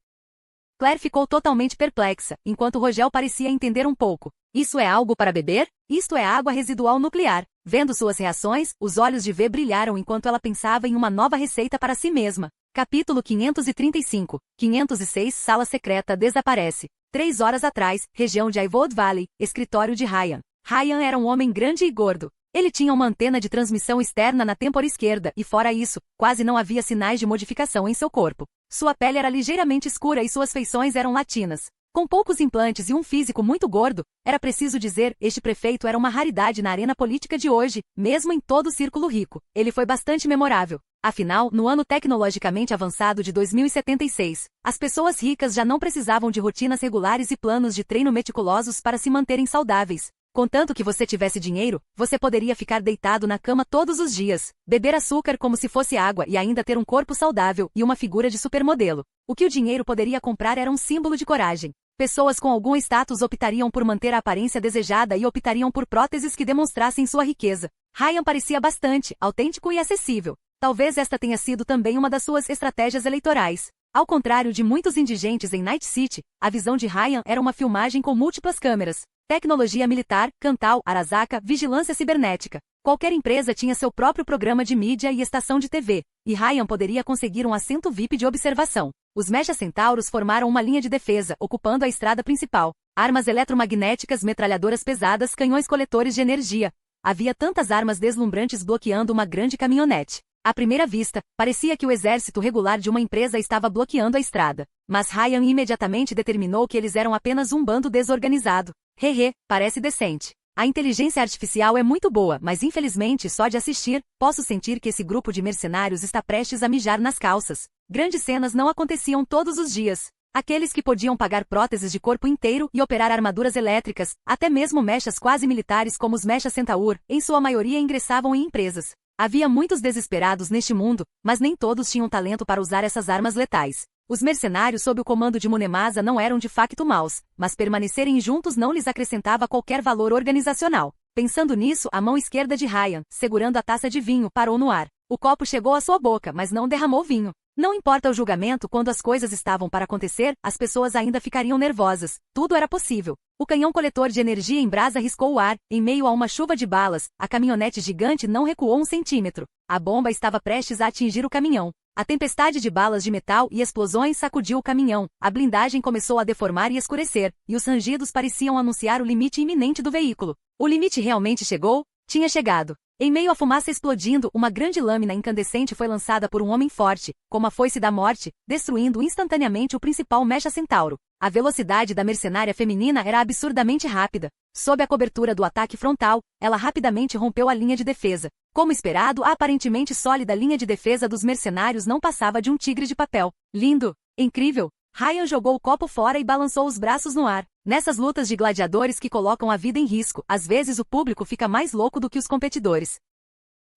Claire ficou totalmente perplexa, enquanto Rogel parecia entender um pouco. Isso é algo para beber? Isto é água residual nuclear. Vendo suas reações, os olhos de V brilharam enquanto ela pensava em uma nova receita para si mesma. Capítulo 535. 506 Sala secreta desaparece. 3 horas atrás, região de Ivold Valley, escritório de Ryan. Ryan era um homem grande e gordo. Ele tinha uma antena de transmissão externa na têmpora esquerda e, fora isso, quase não havia sinais de modificação em seu corpo. Sua pele era ligeiramente escura e suas feições eram latinas. Com poucos implantes e um físico muito gordo, era preciso dizer, este prefeito era uma raridade na arena política de hoje, mesmo em todo o círculo rico. Ele foi bastante memorável. Afinal, no ano tecnologicamente avançado de 2076, as pessoas ricas já não precisavam de rotinas regulares e planos de treino meticulosos para se manterem saudáveis. Contanto que você tivesse dinheiro, você poderia ficar deitado na cama todos os dias, beber açúcar como se fosse água e ainda ter um corpo saudável e uma figura de supermodelo. O que o dinheiro poderia comprar era um símbolo de coragem. Pessoas com algum status optariam por manter a aparência desejada e optariam por próteses que demonstrassem sua riqueza. Ryan parecia bastante autêntico e acessível. Talvez esta tenha sido também uma das suas estratégias eleitorais. Ao contrário de muitos indigentes em Night City, a visão de Ryan era uma filmagem com múltiplas câmeras. Tecnologia militar, Cantal, Arasaka, vigilância cibernética. Qualquer empresa tinha seu próprio programa de mídia e estação de TV, e Ryan poderia conseguir um assento VIP de observação. Os Mecha Centauros formaram uma linha de defesa, ocupando a estrada principal. Armas eletromagnéticas, metralhadoras pesadas, canhões coletores de energia. Havia tantas armas deslumbrantes bloqueando uma grande caminhonete. À primeira vista, parecia que o exército regular de uma empresa estava bloqueando a estrada. Mas Ryan imediatamente determinou que eles eram apenas um bando desorganizado. Hehe, parece decente. A inteligência artificial é muito boa, mas infelizmente só de assistir, posso sentir que esse grupo de mercenários está prestes a mijar nas calças. Grandes cenas não aconteciam todos os dias. Aqueles que podiam pagar próteses de corpo inteiro e operar armaduras elétricas, até mesmo mechas quase militares como os Mecha Centaur, em sua maioria ingressavam em empresas. Havia muitos desesperados neste mundo, mas nem todos tinham talento para usar essas armas letais. Os mercenários sob o comando de Munemasa não eram de facto maus, mas permanecerem juntos não lhes acrescentava qualquer valor organizacional. Pensando nisso, a mão esquerda de Ryan, segurando a taça de vinho, parou no ar. O copo chegou à sua boca, mas não derramou vinho. Não importa o julgamento, quando as coisas estavam para acontecer, as pessoas ainda ficariam nervosas. Tudo era possível. O canhão coletor de energia em brasa riscou o ar, em meio a uma chuva de balas, a caminhonete gigante não recuou 1 centímetro. A bomba estava prestes a atingir o caminhão. A tempestade de balas de metal e explosões sacudiu o caminhão, a blindagem começou a deformar e escurecer, e os rangidos pareciam anunciar o limite iminente do veículo. O limite realmente chegou? Tinha chegado. Em meio à fumaça explodindo, uma grande lâmina incandescente foi lançada por um homem forte, como a foice da morte, destruindo instantaneamente o principal Mecha Centauro. A velocidade da mercenária feminina era absurdamente rápida. Sob a cobertura do ataque frontal, ela rapidamente rompeu a linha de defesa. Como esperado, a aparentemente sólida linha de defesa dos mercenários não passava de um tigre de papel. Lindo! Incrível! Ryan jogou o copo fora e balançou os braços no ar. Nessas lutas de gladiadores que colocam a vida em risco, às vezes o público fica mais louco do que os competidores.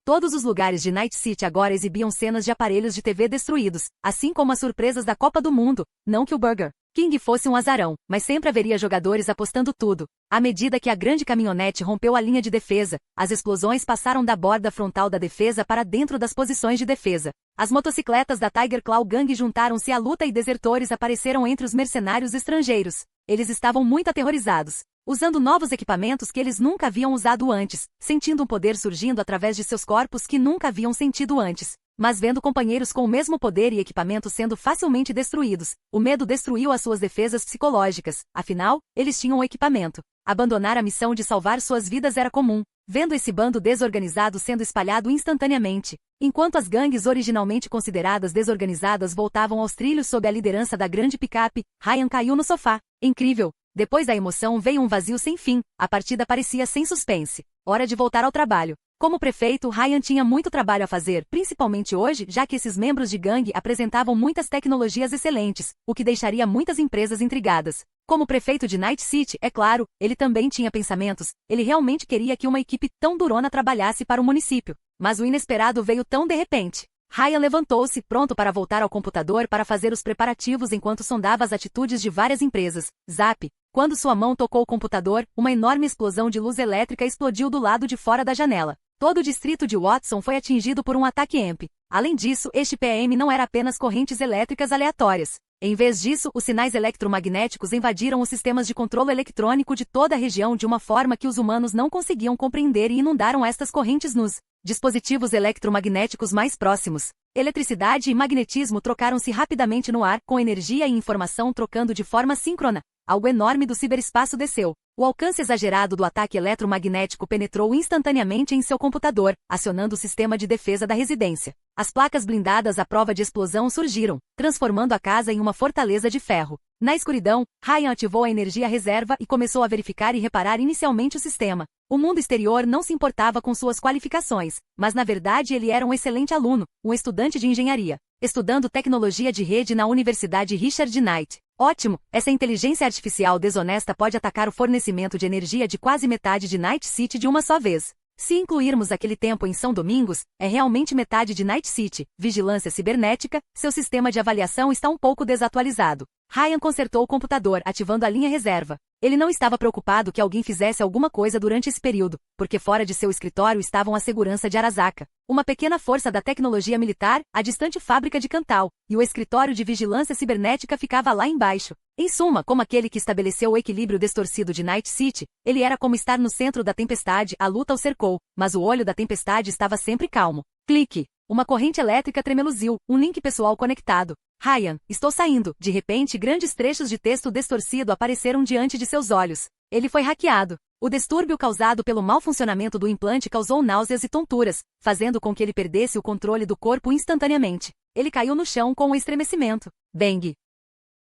Todos os lugares de Night City agora exibiam cenas de aparelhos de TV destruídos, assim como as surpresas da Copa do Mundo. Não que o Burger King fosse um azarão, mas sempre haveria jogadores apostando tudo. À medida que a grande caminhonete rompeu a linha de defesa, as explosões passaram da borda frontal da defesa para dentro das posições de defesa. As motocicletas da Tiger Claw Gang juntaram-se à luta e desertores apareceram entre os mercenários estrangeiros. Eles estavam muito aterrorizados, usando novos equipamentos que eles nunca haviam usado antes, sentindo um poder surgindo através de seus corpos que nunca haviam sentido antes. Mas vendo companheiros com o mesmo poder e equipamento sendo facilmente destruídos, o medo destruiu as suas defesas psicológicas, afinal, eles tinham o equipamento. Abandonar a missão de salvar suas vidas era comum, vendo esse bando desorganizado sendo espalhado instantaneamente. Enquanto as gangues originalmente consideradas desorganizadas voltavam aos trilhos sob a liderança da grande picape, Ryan caiu no sofá. Incrível! Depois da emoção veio um vazio sem fim, a partida parecia sem suspense. Hora de voltar ao trabalho. Como prefeito, Ryan tinha muito trabalho a fazer, principalmente hoje, já que esses membros de gangue apresentavam muitas tecnologias excelentes, o que deixaria muitas empresas intrigadas. Como prefeito de Night City, é claro, ele também tinha pensamentos, ele realmente queria que uma equipe tão durona trabalhasse para o município. Mas o inesperado veio tão de repente. Ryan levantou-se, pronto para voltar ao computador para fazer os preparativos enquanto sondava as atitudes de várias empresas. Zap! Quando sua mão tocou o computador, uma enorme explosão de luz elétrica explodiu do lado de fora da janela. Todo o distrito de Watson foi atingido por um ataque EMP. Além disso, este PM não era apenas correntes elétricas aleatórias. Em vez disso, os sinais eletromagnéticos invadiram os sistemas de controle eletrônico de toda a região de uma forma que os humanos não conseguiam compreender e inundaram estas correntes nos dispositivos eletromagnéticos mais próximos. Eletricidade e magnetismo trocaram-se rapidamente no ar, com energia e informação trocando de forma síncrona. Algo enorme do ciberespaço desceu. O alcance exagerado do ataque eletromagnético penetrou instantaneamente em seu computador, acionando o sistema de defesa da residência. As placas blindadas à prova de explosão surgiram, transformando a casa em uma fortaleza de ferro. Na escuridão, Ryan ativou a energia reserva e começou a verificar e reparar inicialmente o sistema. O mundo exterior não se importava com suas qualificações, mas na verdade ele era um excelente aluno, um estudante de engenharia, estudando tecnologia de rede na Universidade Richard Knight. Ótimo! Essa inteligência artificial desonesta pode atacar o fornecimento de energia de quase metade de Night City de uma só vez. Se incluirmos aquele tempo em São Domingos, é realmente metade de Night City. Vigilância cibernética, seu sistema de avaliação está um pouco desatualizado. Ryan consertou o computador, ativando a linha reserva. Ele não estava preocupado que alguém fizesse alguma coisa durante esse período, porque fora de seu escritório estavam a segurança de Arasaka, uma pequena força da tecnologia militar, a distante fábrica de Cantal, e o escritório de vigilância cibernética ficava lá embaixo. Em suma, como aquele que estabeleceu o equilíbrio distorcido de Night City, ele era como estar no centro da tempestade, a luta o cercou, mas o olho da tempestade estava sempre calmo. Clique! Uma corrente elétrica tremeluziu, um link pessoal conectado. Ryan, estou saindo. De repente, grandes trechos de texto distorcido apareceram diante de seus olhos. Ele foi hackeado. O distúrbio causado pelo mau funcionamento do implante causou náuseas e tonturas, fazendo com que ele perdesse o controle do corpo instantaneamente. Ele caiu no chão com um estremecimento. Bang!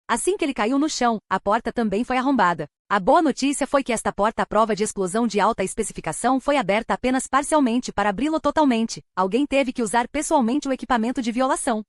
Assim que ele caiu no chão, a porta também foi arrombada. A boa notícia foi que esta porta à prova de explosão de alta especificação foi aberta apenas parcialmente para abri-lo totalmente. Alguém teve que usar pessoalmente o equipamento de violação.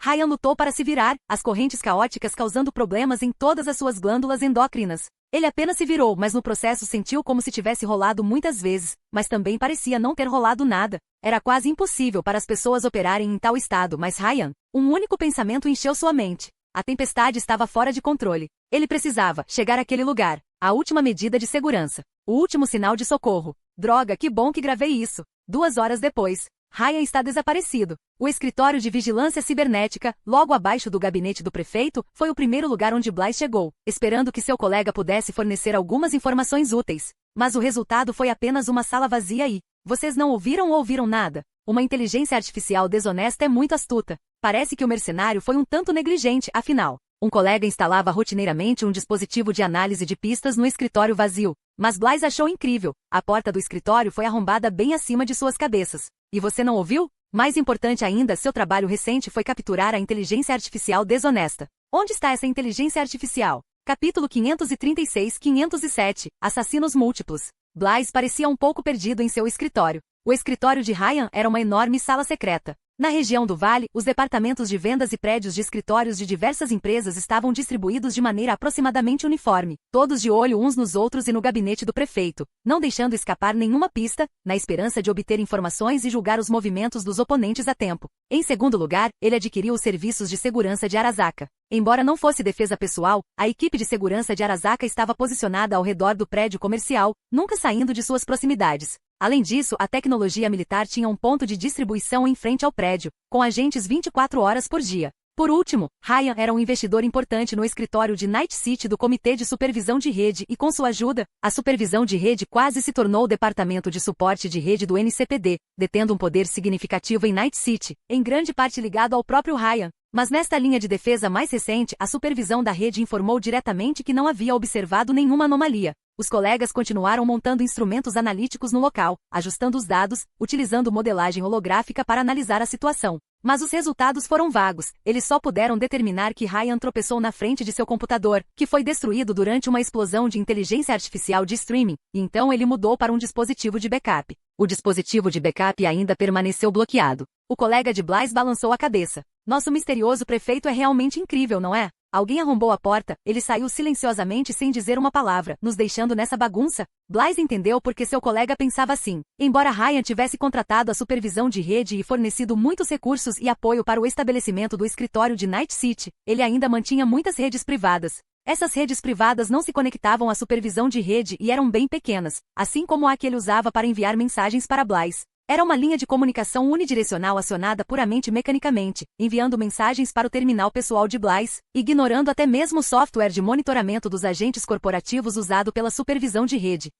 Ryan lutou para se virar, as correntes caóticas causando problemas em todas as suas glândulas endócrinas. Ele apenas se virou, mas no processo sentiu como se tivesse rolado muitas vezes, mas também parecia não ter rolado nada. Era quase impossível para as pessoas operarem em tal estado, mas Ryan, um único pensamento encheu sua mente. A tempestade estava fora de controle. Ele precisava chegar àquele lugar. A última medida de segurança. O último sinal de socorro. Droga, que bom que gravei isso. 2 horas depois. Ryan está desaparecido. O escritório de vigilância cibernética, logo abaixo do gabinete do prefeito, foi o primeiro lugar onde Blythe chegou, esperando que seu colega pudesse fornecer algumas informações úteis. Mas o resultado foi apenas uma sala vazia e... Vocês não ouviram ou ouviram nada? Uma inteligência artificial desonesta é muito astuta. Parece que o mercenário foi um tanto negligente, afinal. Um colega instalava rotineiramente um dispositivo de análise de pistas no escritório vazio. Mas Blythe achou incrível. A porta do escritório foi arrombada bem acima de suas cabeças. E você não ouviu? Mais importante ainda, seu trabalho recente foi capturar a inteligência artificial desonesta. Onde está essa inteligência artificial? Capítulo 536-507, Assassinos Múltiplos. Blythe parecia um pouco perdido em seu escritório. O escritório de Ryan era uma enorme sala secreta. Na região do Vale, os departamentos de vendas e prédios de escritórios de diversas empresas estavam distribuídos de maneira aproximadamente uniforme, todos de olho uns nos outros e no gabinete do prefeito, não deixando escapar nenhuma pista, na esperança de obter informações e julgar os movimentos dos oponentes a tempo. Em segundo lugar, ele adquiriu os serviços de segurança de Arasaka. Embora não fosse defesa pessoal, a equipe de segurança de Arasaka estava posicionada ao redor do prédio comercial, nunca saindo de suas proximidades. Além disso, a tecnologia militar tinha um ponto de distribuição em frente ao prédio, com agentes 24 horas por dia. Por último, Ryan era um investidor importante no escritório de Night City do Comitê de Supervisão de Rede e, com sua ajuda, a supervisão de rede quase se tornou o departamento de suporte de rede do NCPD, detendo um poder significativo em Night City, em grande parte ligado ao próprio Ryan. Mas nesta linha de defesa mais recente, a supervisão da rede informou diretamente que não havia observado nenhuma anomalia. Os colegas continuaram montando instrumentos analíticos no local, ajustando os dados, utilizando modelagem holográfica para analisar a situação. Mas os resultados foram vagos. Eles só puderam determinar que Ryan tropeçou na frente de seu computador, que foi destruído durante uma explosão de inteligência artificial de streaming, e então ele mudou para um dispositivo de backup. O dispositivo de backup ainda permaneceu bloqueado. O colega de Blythe balançou a cabeça. Nosso misterioso prefeito é realmente incrível, não é? Alguém arrombou a porta, ele saiu silenciosamente sem dizer uma palavra, nos deixando nessa bagunça. Blythe entendeu porque seu colega pensava assim. Embora Ryan tivesse contratado a supervisão de rede e fornecido muitos recursos e apoio para o estabelecimento do escritório de Night City, ele ainda mantinha muitas redes privadas. Essas redes privadas não se conectavam à supervisão de rede e eram bem pequenas, assim como a que ele usava para enviar mensagens para Blythe. Era uma linha de comunicação unidirecional acionada puramente mecanicamente, enviando mensagens para o terminal pessoal de Blythe, ignorando até mesmo o software de monitoramento dos agentes corporativos usado pela supervisão de rede.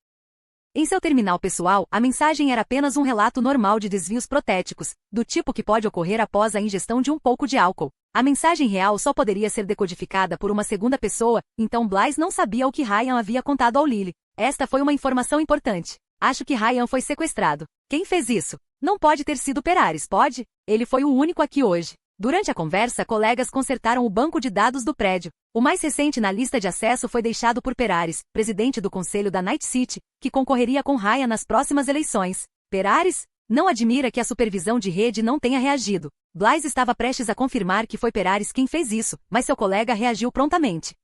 Em seu terminal pessoal, a mensagem era apenas um relato normal de desvios protéticos, do tipo que pode ocorrer após a ingestão de um pouco de álcool. A mensagem real só poderia ser decodificada por uma segunda pessoa, então Blythe não sabia o que Ryan havia contado ao Lily. Esta foi uma informação importante. Acho que Ryan foi sequestrado. Quem fez isso? Não pode ter sido Peraris, pode? Ele foi o único aqui hoje. Durante a conversa, colegas consertaram o banco de dados do prédio. O mais recente na lista de acesso foi deixado por Peraris, presidente do conselho da Night City, que concorreria com Ryan nas próximas eleições. Peraris? Não admira que a supervisão de rede não tenha reagido. Blythe estava prestes a confirmar que foi Peraris quem fez isso, mas seu colega reagiu prontamente.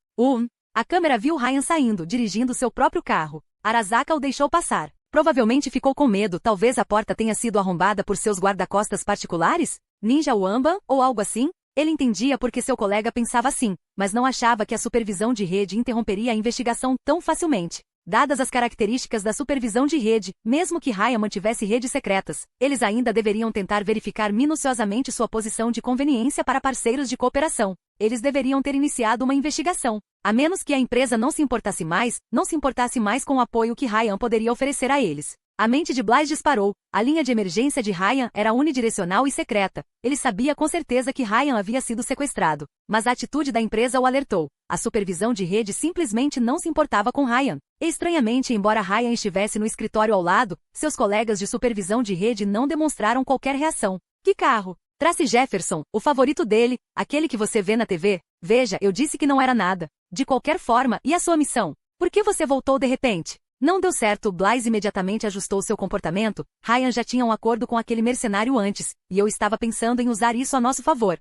A câmera viu Ryan saindo, dirigindo seu próprio carro. Arasaka o deixou passar. Provavelmente ficou com medo, talvez a porta tenha sido arrombada por seus guarda-costas particulares? Ninja Wamba, ou algo assim? Ele entendia porque seu colega pensava assim, mas não achava que a supervisão de rede interromperia a investigação tão facilmente. Dadas as características da supervisão de rede, mesmo que Ryan mantivesse redes secretas, eles ainda deveriam tentar verificar minuciosamente sua posição de conveniência para parceiros de cooperação. Eles deveriam ter iniciado uma investigação. A menos que a empresa não se importasse mais com o apoio que Ryan poderia oferecer a eles. A mente de Blythe disparou. A linha de emergência de Ryan era unidirecional e secreta. Ele sabia com certeza que Ryan havia sido sequestrado. Mas a atitude da empresa o alertou. A supervisão de rede simplesmente não se importava com Ryan. Estranhamente, embora Ryan estivesse no escritório ao lado, seus colegas de supervisão de rede não demonstraram qualquer reação. Que carro? Tracy Jefferson, o favorito dele, aquele que você vê na TV. Veja, eu disse que não era nada. De qualquer forma, e a sua missão? Por que você voltou de repente? Não deu certo. Blythe imediatamente ajustou seu comportamento. Ryan já tinha um acordo com aquele mercenário antes, e eu estava pensando em usar isso a nosso favor.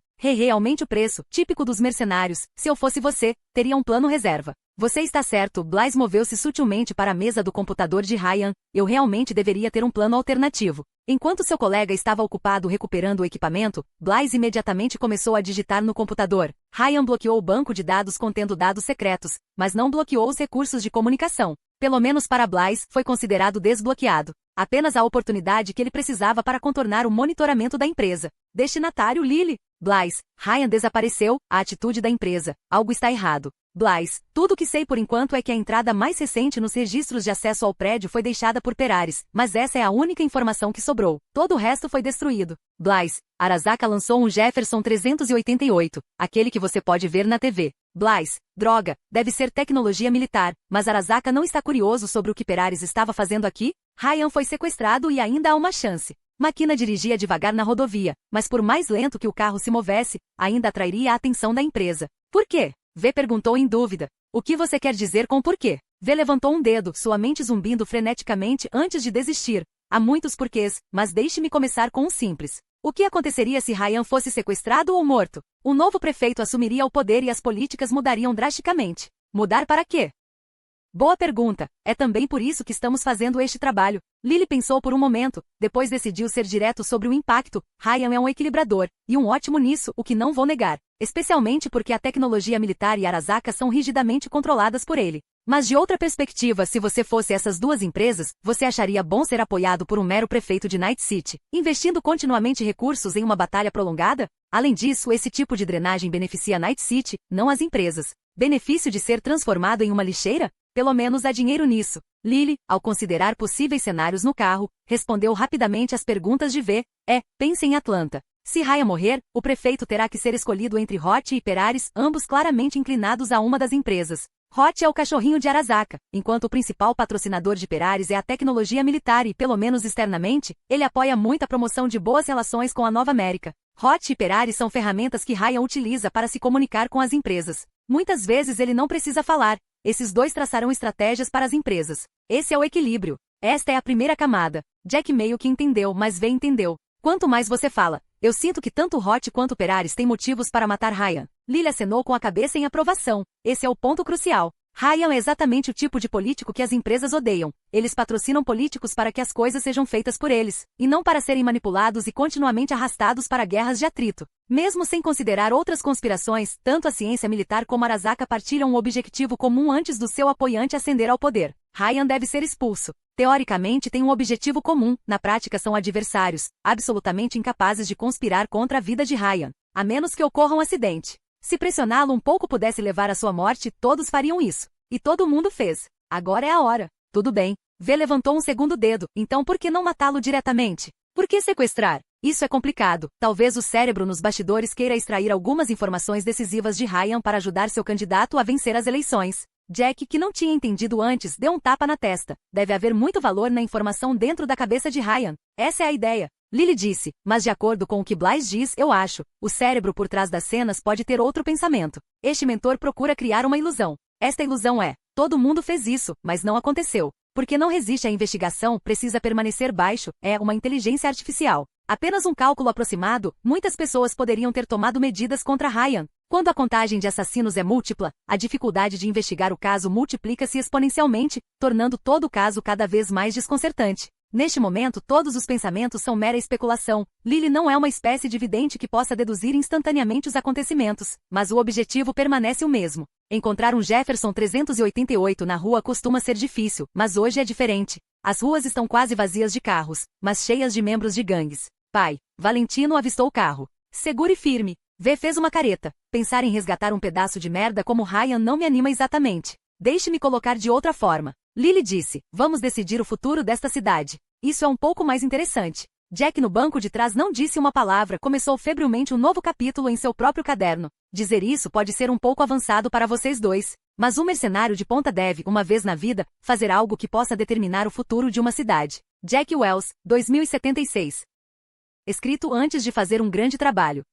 Aumente o preço, típico dos mercenários. Se eu fosse você, teria um plano reserva. Você está certo. Blythe moveu-se sutilmente para a mesa do computador de Ryan. Eu realmente deveria ter um plano alternativo. Enquanto seu colega estava ocupado recuperando o equipamento, Blythe imediatamente começou a digitar no computador. Ryan bloqueou o banco de dados contendo dados secretos, mas não bloqueou os recursos de comunicação. Pelo menos para Blythe, foi considerado desbloqueado. Apenas a oportunidade que ele precisava para contornar o monitoramento da empresa. Destinatário Lily. Blythe. Ryan desapareceu. A atitude da empresa. Algo está errado. Blythe. Tudo o que sei por enquanto é que a entrada mais recente nos registros de acesso ao prédio foi deixada por Peraris, mas essa é a única informação que sobrou. Todo o resto foi destruído. Blythe. Arasaka lançou um Jefferson 388, aquele que você pode ver na TV. Blythe. Droga, deve ser tecnologia militar, mas Arasaka não está curioso sobre o que Peraris estava fazendo aqui? Ryan foi sequestrado e ainda há uma chance. Makina dirigia devagar na rodovia, mas por mais lento que o carro se movesse, ainda atrairia a atenção da empresa. Por quê? V perguntou em dúvida. O que você quer dizer com porquê? V levantou um dedo, sua mente zumbindo freneticamente antes de desistir. Há muitos porquês, mas deixe-me começar com um simples. O que aconteceria se Ryan fosse sequestrado ou morto? O novo prefeito assumiria o poder e as políticas mudariam drasticamente. Mudar para quê? Boa pergunta. É também por isso que estamos fazendo este trabalho. Lily pensou por um momento, depois decidiu ser direto sobre o impacto. Ryan é um equilibrador, e um ótimo nisso, o que não vou negar. Especialmente porque a tecnologia militar e Arasaka são rigidamente controladas por ele. Mas de outra perspectiva, se você fosse essas duas empresas, você acharia bom ser apoiado por um mero prefeito de Night City, investindo continuamente recursos em uma batalha prolongada? Além disso, esse tipo de drenagem beneficia Night City, não as empresas. Benefício de ser transformado em uma lixeira? Pelo menos há dinheiro nisso. Lily, ao considerar possíveis cenários no carro, respondeu rapidamente às perguntas de V. Pense em Atlanta. Se Ryan morrer, o prefeito terá que ser escolhido entre Hot e Peraris, ambos claramente inclinados a uma das empresas. Hot é o cachorrinho de Arasaka, enquanto o principal patrocinador de Peraris é a tecnologia militar e, pelo menos externamente, ele apoia muito a promoção de boas relações com a Nova América. Hot e Peraris são ferramentas que Ryan utiliza para se comunicar com as empresas. Muitas vezes ele não precisa falar. Esses dois traçarão estratégias para as empresas. Esse é o equilíbrio. Esta é a primeira camada. Jack meio que entendeu, mas V entendeu. Quanto mais você fala, eu sinto que tanto Hot quanto Peraris têm motivos para matar Ryan. Lily acenou com a cabeça em aprovação. Esse é o ponto crucial. Ryan é exatamente o tipo de político que as empresas odeiam. Eles patrocinam políticos para que as coisas sejam feitas por eles, e não para serem manipulados e continuamente arrastados para guerras de atrito. Mesmo sem considerar outras conspirações, tanto a ciência militar como Arasaka partilham um objetivo comum antes do seu apoiante ascender ao poder. Ryan deve ser expulso. Teoricamente têm um objetivo comum, na prática são adversários, absolutamente incapazes de conspirar contra a vida de Ryan, a menos que ocorra um acidente. Se pressioná-lo um pouco pudesse levar à sua morte, todos fariam isso. E todo mundo fez. Agora é a hora. Tudo bem. V levantou um segundo dedo, então por que não matá-lo diretamente? Por que sequestrar? Isso é complicado. Talvez o cérebro nos bastidores queira extrair algumas informações decisivas de Ryan para ajudar seu candidato a vencer as eleições. Jack, que não tinha entendido antes, deu um tapa na testa. Deve haver muito valor na informação dentro da cabeça de Ryan. Essa é a ideia. Lily disse, mas de acordo com o que Blythe diz, eu acho, o cérebro por trás das cenas pode ter outro pensamento. Este mentor procura criar uma ilusão. Esta ilusão é, todo mundo fez isso, mas não aconteceu. Porque não resiste à investigação, precisa permanecer baixo, é uma inteligência artificial. Apenas um cálculo aproximado, muitas pessoas poderiam ter tomado medidas contra Ryan. Quando a contagem de assassinos é múltipla, a dificuldade de investigar o caso multiplica-se exponencialmente, tornando todo o caso cada vez mais desconcertante. Neste momento, todos os pensamentos são mera especulação. Lily não é uma espécie de vidente que possa deduzir instantaneamente os acontecimentos, mas o objetivo permanece o mesmo. Encontrar um Jefferson 388 na rua costuma ser difícil, mas hoje é diferente. As ruas estão quase vazias de carros, mas cheias de membros de gangues. Pai, Valentino avistou o carro. Segure firme. V fez uma careta. Pensar em resgatar um pedaço de merda como Ryan não me anima exatamente. Deixe-me colocar de outra forma. Lily disse, vamos decidir o futuro desta cidade. Isso é um pouco mais interessante. Jack no banco de trás não disse uma palavra, começou febrilmente um novo capítulo em seu próprio caderno. Dizer isso pode ser um pouco avançado para vocês dois. Mas um mercenário de ponta deve, uma vez na vida, fazer algo que possa determinar o futuro de uma cidade. Jack Wells, 2076. Escrito antes de fazer um grande trabalho.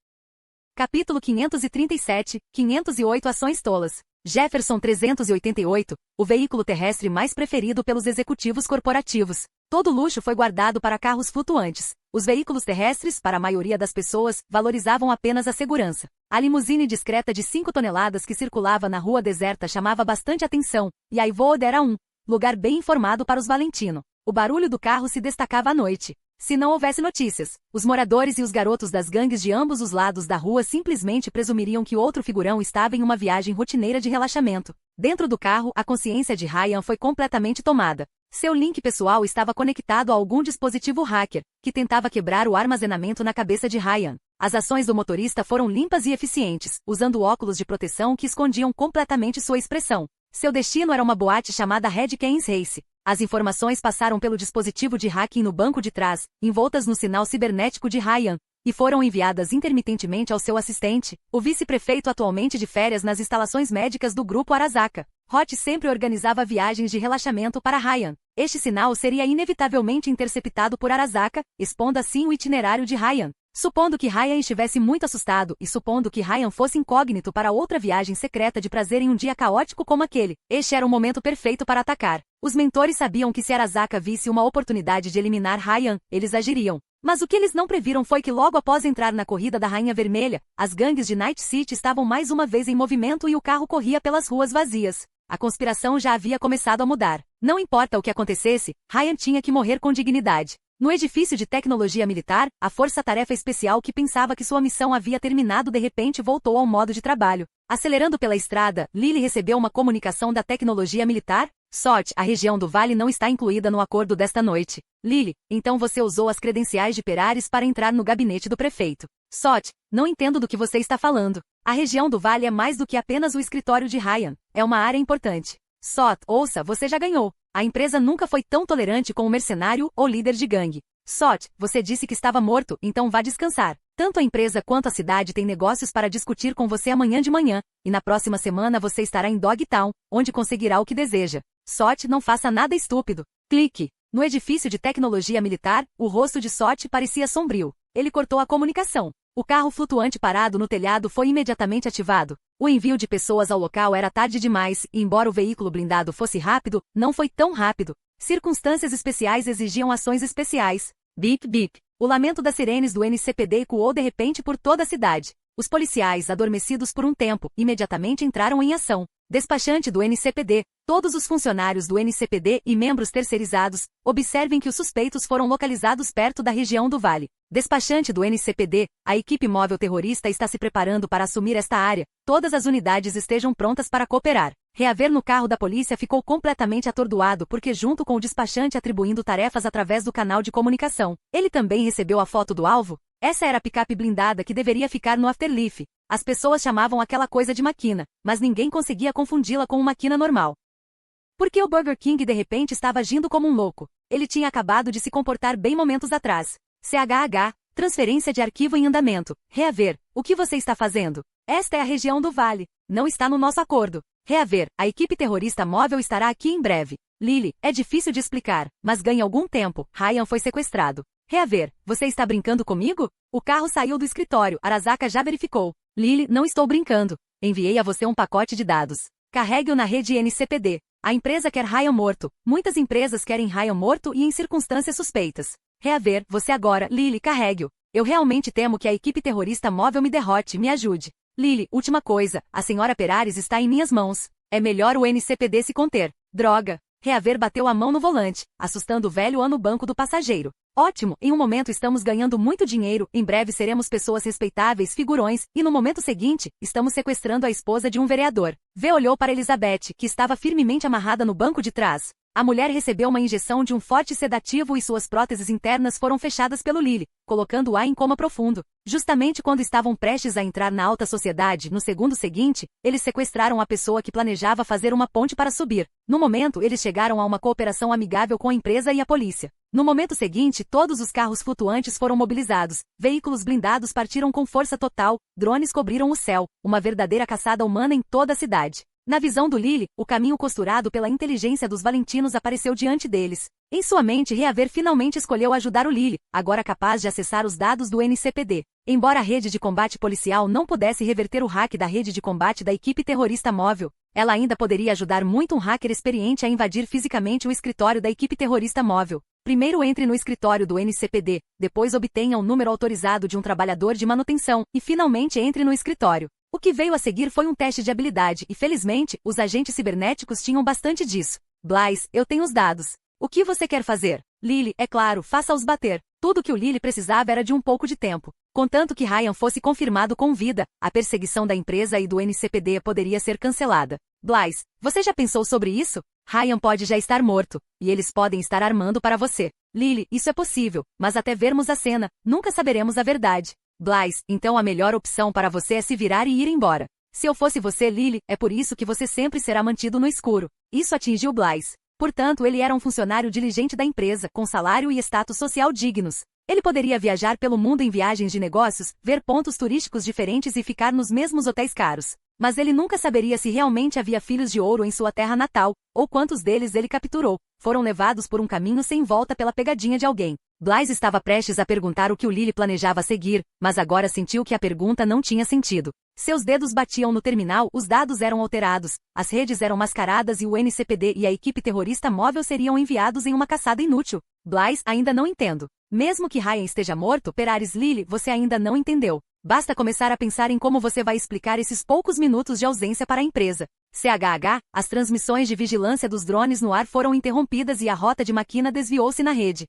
Capítulo 537, 508 Ações tolas. Jefferson 388, o veículo terrestre mais preferido pelos executivos corporativos. Todo luxo foi guardado para carros flutuantes. Os veículos terrestres, para a maioria das pessoas, valorizavam apenas a segurança. A limusine discreta de 5 toneladas que circulava na rua deserta chamava bastante atenção, e a Ivood era um lugar bem informado para os Valentino. O barulho do carro se destacava à noite. Se não houvesse notícias, os moradores e os garotos das gangues de ambos os lados da rua simplesmente presumiriam que outro figurão estava em uma viagem rotineira de relaxamento. Dentro do carro, a consciência de Ryan foi completamente tomada. Seu link pessoal estava conectado a algum dispositivo hacker, que tentava quebrar o armazenamento na cabeça de Ryan. As ações do motorista foram limpas e eficientes, usando óculos de proteção que escondiam completamente sua expressão. Seu destino era uma boate chamada Red Canes Race. As informações passaram pelo dispositivo de hacking no banco de trás, envoltas no sinal cibernético de Ryan, e foram enviadas intermitentemente ao seu assistente, o vice-prefeito atualmente de férias nas instalações médicas do grupo Arasaka. Hot sempre organizava viagens de relaxamento para Ryan. Este sinal seria inevitavelmente interceptado por Arasaka, expondo assim o itinerário de Ryan. Supondo que Ryan estivesse muito assustado e supondo que Ryan fosse incógnito para outra viagem secreta de prazer em um dia caótico como aquele, este era o momento perfeito para atacar. Os mentores sabiam que se Arasaka visse uma oportunidade de eliminar Ryan, eles agiriam. Mas o que eles não previram foi que logo após entrar na corrida da Rainha Vermelha, as gangues de Night City estavam mais uma vez em movimento e o carro corria pelas ruas vazias. A conspiração já havia começado a mudar. Não importa o que acontecesse, Ryan tinha que morrer com dignidade. No edifício de tecnologia militar, a força-tarefa especial que pensava que sua missão havia terminado de repente voltou ao modo de trabalho. Acelerando pela estrada, Lily recebeu uma comunicação da tecnologia militar. SOT, a região do Vale não está incluída no acordo desta noite. Lily, então você usou as credenciais de Perares para entrar no gabinete do prefeito. SOT, não entendo do que você está falando. A região do Vale é mais do que apenas o escritório de Ryan. É uma área importante. SOT, ouça, você já ganhou. A empresa nunca foi tão tolerante com o mercenário ou líder de gangue. SOT, você disse que estava morto, então vá descansar. Tanto a empresa quanto a cidade têm negócios para discutir com você amanhã de manhã, e na próxima semana você estará em Dogtown, onde conseguirá o que deseja. SOT, não faça nada estúpido. Clique. No edifício de tecnologia militar, o rosto de SOT parecia sombrio. Ele cortou a comunicação. O carro flutuante parado no telhado foi imediatamente ativado. O envio de pessoas ao local era tarde demais, e embora o veículo blindado fosse rápido, não foi tão rápido. Circunstâncias especiais exigiam ações especiais. Bip, bip. O lamento das sirenes do NCPD ecoou de repente por toda a cidade. Os policiais, adormecidos por um tempo, imediatamente entraram em ação. Despachante do NCPD, todos os funcionários do NCPD e membros terceirizados, observem que os suspeitos foram localizados perto da região do Vale. Despachante do NCPD, a equipe móvel terrorista está se preparando para assumir esta área. Todas as unidades estejam prontas para cooperar. Reaver no carro da polícia ficou completamente atordoado porque junto com o despachante atribuindo tarefas através do canal de comunicação, ele também recebeu a foto do alvo. Essa era a picape blindada que deveria ficar no Afterlife. As pessoas chamavam aquela coisa de máquina, mas ninguém conseguia confundi-la com uma máquina normal. Porque o Burger King de repente estava agindo como um louco. Ele tinha acabado de se comportar bem momentos atrás. CHH, transferência de arquivo em andamento. Reaver, o que você está fazendo? Esta é a região do Vale. Não está no nosso acordo. Reaver, a equipe terrorista móvel estará aqui em breve. Lily, é difícil de explicar, mas ganha algum tempo. Ryan foi sequestrado. Reaver, você está brincando comigo? O carro saiu do escritório, Arasaka já verificou. Lily, não estou brincando. Enviei a você um pacote de dados. Carregue-o na rede NCPD. A empresa quer Ryan morto. Muitas empresas querem Ryan morto e em circunstâncias suspeitas. Reaver, você agora, Lily, carregue-o. Eu realmente temo que a equipe terrorista móvel me derrote, me ajude. Lily, última coisa, a senhora Perares está em minhas mãos. É melhor o NCPD se conter. Droga. Reaver bateu a mão no volante, assustando o velho no banco do passageiro. Ótimo, em um momento estamos ganhando muito dinheiro, em breve seremos pessoas respeitáveis, figurões, e no momento seguinte, estamos sequestrando a esposa de um vereador. V olhou para Elizabeth, que estava firmemente amarrada no banco de trás. A mulher recebeu uma injeção de um forte sedativo e suas próteses internas foram fechadas pelo Lily, colocando-a em coma profundo. Justamente quando estavam prestes a entrar na alta sociedade, no segundo seguinte, eles sequestraram a pessoa que planejava fazer uma ponte para subir. No momento, eles chegaram a uma cooperação amigável com a empresa e a polícia. No momento seguinte, todos os carros flutuantes foram mobilizados, veículos blindados partiram com força total, drones cobriram o céu, uma verdadeira caçada humana em toda a cidade. Na visão do Lily, o caminho costurado pela inteligência dos Valentinos apareceu diante deles. Em sua mente, Reaver finalmente escolheu ajudar o Lily, agora capaz de acessar os dados do NCPD. Embora a rede de combate policial não pudesse reverter o hack da rede de combate da equipe terrorista móvel, ela ainda poderia ajudar muito um hacker experiente a invadir fisicamente o escritório da equipe terrorista móvel. Primeiro entre no escritório do NCPD, depois obtenha o número autorizado de um trabalhador de manutenção, e finalmente entre no escritório. O que veio a seguir foi um teste de habilidade e, felizmente, os agentes cibernéticos tinham bastante disso. Blaise, eu tenho os dados. O que você quer fazer? Lily, é claro, faça-os bater. Tudo que o Lily precisava era de um pouco de tempo. Contanto que Ryan fosse confirmado com vida, a perseguição da empresa e do NCPD poderia ser cancelada. Blaise, você já pensou sobre isso? Ryan pode já estar morto, e eles podem estar armando para você. Lily, isso é possível, mas até vermos a cena, nunca saberemos a verdade. Blaise, então a melhor opção para você é se virar e ir embora. Se eu fosse você, Lily, é por isso que você sempre será mantido no escuro. Isso atingiu Blaise. Portanto, ele era um funcionário diligente da empresa, com salário e status social dignos. Ele poderia viajar pelo mundo em viagens de negócios, ver pontos turísticos diferentes e ficar nos mesmos hotéis caros. Mas ele nunca saberia se realmente havia filhos de ouro em sua terra natal, ou quantos deles ele capturou. Foram levados por um caminho sem volta pela pegadinha de alguém. Blaise estava prestes a perguntar o que o Lily planejava seguir, mas agora sentiu que a pergunta não tinha sentido. Seus dedos batiam no terminal, os dados eram alterados, as redes eram mascaradas e o NCPD e a equipe terrorista móvel seriam enviados em uma caçada inútil. Blaise, ainda não entendo. Mesmo que Ryan esteja morto, Perares, Lily, você ainda não entendeu. Basta começar a pensar em como você vai explicar esses poucos minutos de ausência para a empresa. CHH, as transmissões de vigilância dos drones no ar foram interrompidas e a rota de máquina desviou-se na rede.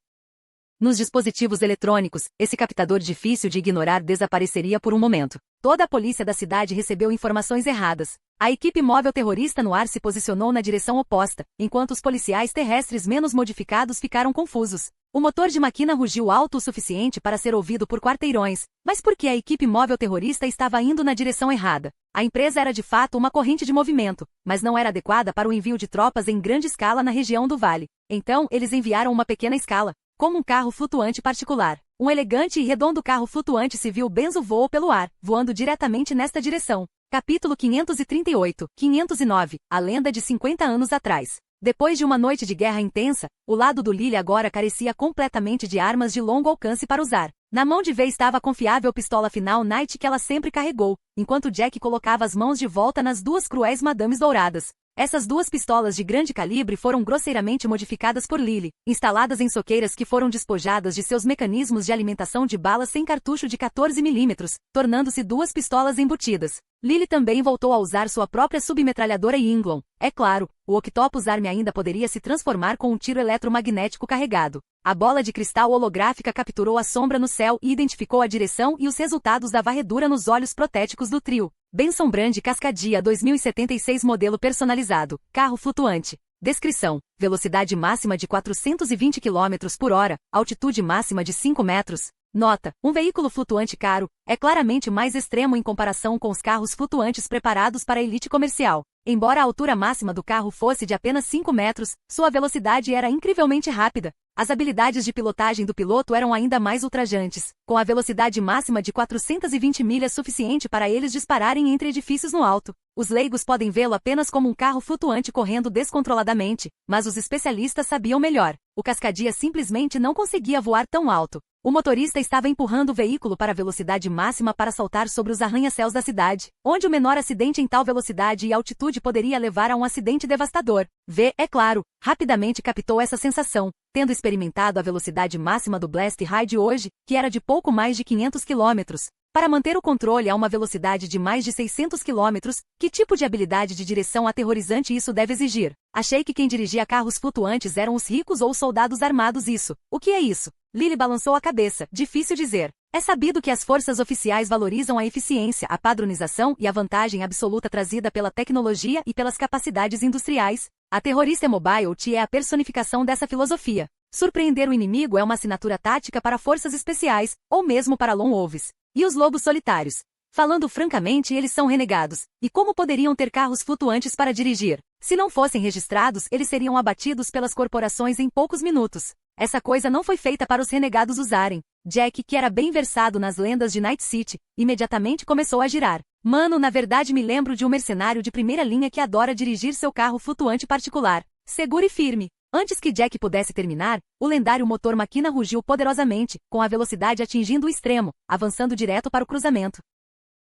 Nos dispositivos eletrônicos, esse captador difícil de ignorar desapareceria por um momento. Toda a polícia da cidade recebeu informações erradas. A equipe móvel terrorista no ar se posicionou na direção oposta, enquanto os policiais terrestres menos modificados ficaram confusos. O motor de máquina rugiu alto o suficiente para ser ouvido por quarteirões, mas por que a equipe móvel terrorista estava indo na direção errada? A empresa era de fato uma corrente de movimento, mas não era adequada para o envio de tropas em grande escala na região do vale. Então, eles enviaram uma pequena escala, como um carro flutuante particular. Um elegante e redondo carro flutuante civil Benzo voou pelo ar, voando diretamente nesta direção. Capítulo 538, 509, a lenda de 50 anos atrás. Depois de uma noite de guerra intensa, o lado do Lily agora carecia completamente de armas de longo alcance para usar. Na mão de V estava a confiável pistola final Knight que ela sempre carregou, enquanto Jack colocava as mãos de volta nas duas cruéis madames douradas. Essas duas pistolas de grande calibre foram grosseiramente modificadas por Lily, instaladas em soqueiras que foram despojadas de seus mecanismos de alimentação de balas sem cartucho de 14 mm, tornando-se duas pistolas embutidas. Lily também voltou a usar sua própria submetralhadora Inglon. É claro, o Octopus Arm ainda poderia se transformar com um tiro eletromagnético carregado. A bola de cristal holográfica capturou a sombra no céu e identificou a direção e os resultados da varredura nos olhos protéticos do trio. Benson Brand Cascadia 2076 modelo personalizado, carro flutuante. Descrição: velocidade máxima de 420 km por hora, altitude máxima de 5 metros. Nota: um veículo flutuante caro, é claramente mais extremo em comparação com os carros flutuantes preparados para a elite comercial. Embora a altura máxima do carro fosse de apenas 5 metros, sua velocidade era incrivelmente rápida. As habilidades de pilotagem do piloto eram ainda mais ultrajantes, com a velocidade máxima de 420 milhas suficiente para eles dispararem entre edifícios no alto. Os leigos podem vê-lo apenas como um carro flutuante correndo descontroladamente, mas os especialistas sabiam melhor. O Cascadia simplesmente não conseguia voar tão alto. O motorista estava empurrando o veículo para a velocidade máxima para saltar sobre os arranha-céus da cidade, onde o menor acidente em tal velocidade e altitude poderia levar a um acidente devastador. V, é claro, rapidamente captou essa sensação, tendo experimentado a velocidade máxima do Blast Ride hoje, que era de pouco mais de 500 km. Para manter o controle a uma velocidade de mais de 600 km, que tipo de habilidade de direção aterrorizante isso deve exigir? Achei que quem dirigia carros flutuantes eram os ricos ou soldados armados. Isso. O que é isso? Lily balançou a cabeça. Difícil dizer. É sabido que as forças oficiais valorizam a eficiência, a padronização e a vantagem absoluta trazida pela tecnologia e pelas capacidades industriais. A terrorista Mobile T é a personificação dessa filosofia. Surpreender o inimigo é uma assinatura tática para forças especiais, ou mesmo para lone wolves. E os lobos solitários? Falando francamente, eles são renegados. E como poderiam ter carros flutuantes para dirigir? Se não fossem registrados, eles seriam abatidos pelas corporações em poucos minutos. Essa coisa não foi feita para os renegados usarem. Jack, que era bem versado nas lendas de Night City, imediatamente começou a girar. Mano, na verdade me lembro de um mercenário de primeira linha que adora dirigir seu carro flutuante particular. Seguro e firme. Antes que Jack pudesse terminar, o lendário motor máquina rugiu poderosamente, com a velocidade atingindo o extremo, avançando direto para o cruzamento.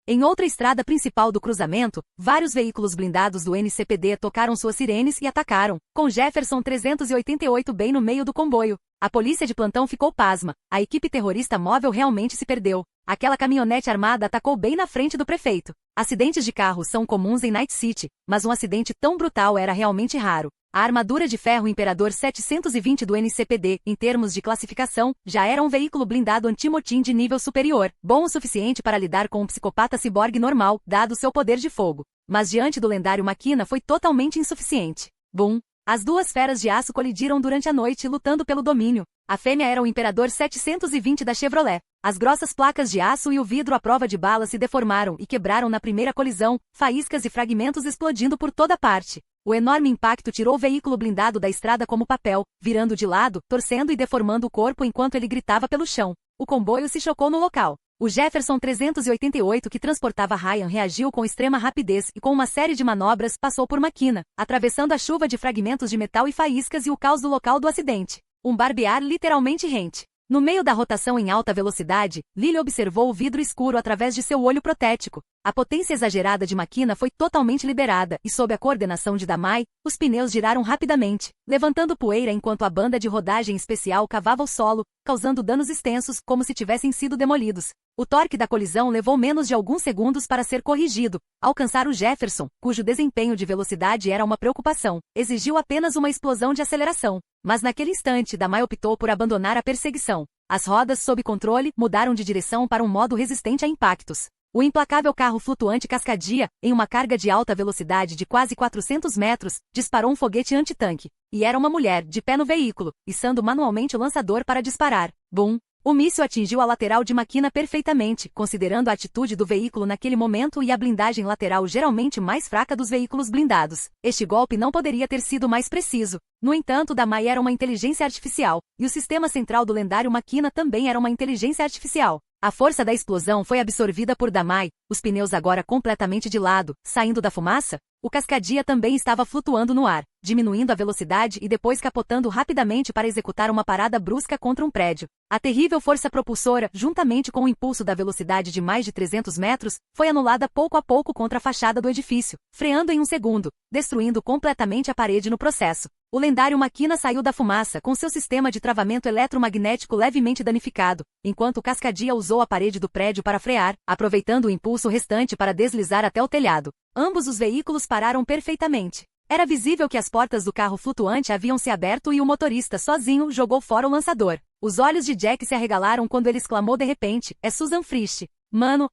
Em outra estrada principal do cruzamento, vários veículos blindados do NCPD tocaram suas sirenes e atacaram, com Jefferson 388 bem no meio do comboio. A polícia de plantão ficou pasma. A equipe terrorista móvel realmente se perdeu. Aquela caminhonete armada atacou bem na frente do prefeito. Acidentes de carros são comuns em Night City, mas um acidente tão brutal era realmente raro. A armadura de ferro Imperador 720 do NCPD, em termos de classificação, já era um veículo blindado antimotim de nível superior, bom o suficiente para lidar com um psicopata ciborgue normal, dado seu poder de fogo. Mas diante do lendário máquina foi totalmente insuficiente. Boom! As duas feras de aço colidiram durante a noite lutando pelo domínio. A fêmea era o Imperador 720 da Chevrolet. As grossas placas de aço e o vidro à prova de bala se deformaram e quebraram na primeira colisão, faíscas e fragmentos explodindo por toda parte. O enorme impacto tirou o veículo blindado da estrada como papel, virando de lado, torcendo e deformando o corpo enquanto ele gritava pelo chão. O comboio se chocou no local. O Jefferson 388 que transportava Ryan reagiu com extrema rapidez e com uma série de manobras passou por máquina, atravessando a chuva de fragmentos de metal e faíscas e o caos do local do acidente. Um barbear literalmente rente. No meio da rotação em alta velocidade, Lily observou o vidro escuro através de seu olho protético. A potência exagerada de máquina foi totalmente liberada e, sob a coordenação de Damai, os pneus giraram rapidamente, levantando poeira enquanto a banda de rodagem especial cavava o solo, causando danos extensos como se tivessem sido demolidos. O torque da colisão levou menos de alguns segundos para ser corrigido. Alcançar o Jefferson, cujo desempenho de velocidade era uma preocupação, exigiu apenas uma explosão de aceleração. Mas naquele instante, Damai optou por abandonar a perseguição. As rodas sob controle mudaram de direção para um modo resistente a impactos. O implacável carro flutuante Cascadia, em uma carga de alta velocidade de quase 400 metros, disparou um foguete antitanque. E era uma mulher, de pé no veículo, içando manualmente o lançador para disparar. Bum! O míssil atingiu a lateral de máquina perfeitamente, considerando a atitude do veículo naquele momento e a blindagem lateral geralmente mais fraca dos veículos blindados. Este golpe não poderia ter sido mais preciso. No entanto, Damai era uma inteligência artificial, e o sistema central do lendário máquina também era uma inteligência artificial. A força da explosão foi absorvida por Damai, os pneus agora completamente de lado, saindo da fumaça. O Cascadia também estava flutuando no ar, diminuindo a velocidade e depois capotando rapidamente para executar uma parada brusca contra um prédio. A terrível força propulsora, juntamente com o impulso da velocidade de mais de 300 metros, foi anulada pouco a pouco contra a fachada do edifício, freando em um segundo, destruindo completamente a parede no processo. O lendário máquina saiu da fumaça com seu sistema de travamento eletromagnético levemente danificado, enquanto o Cascadia usou a parede do prédio para frear, aproveitando o impulso restante para deslizar até o telhado. Ambos os veículos pararam perfeitamente. Era visível que as portas do carro flutuante haviam se aberto e o motorista sozinho jogou fora o lançador. Os olhos de Jack se arregalaram quando ele exclamou de repente: "É Susan Frisch. Mano,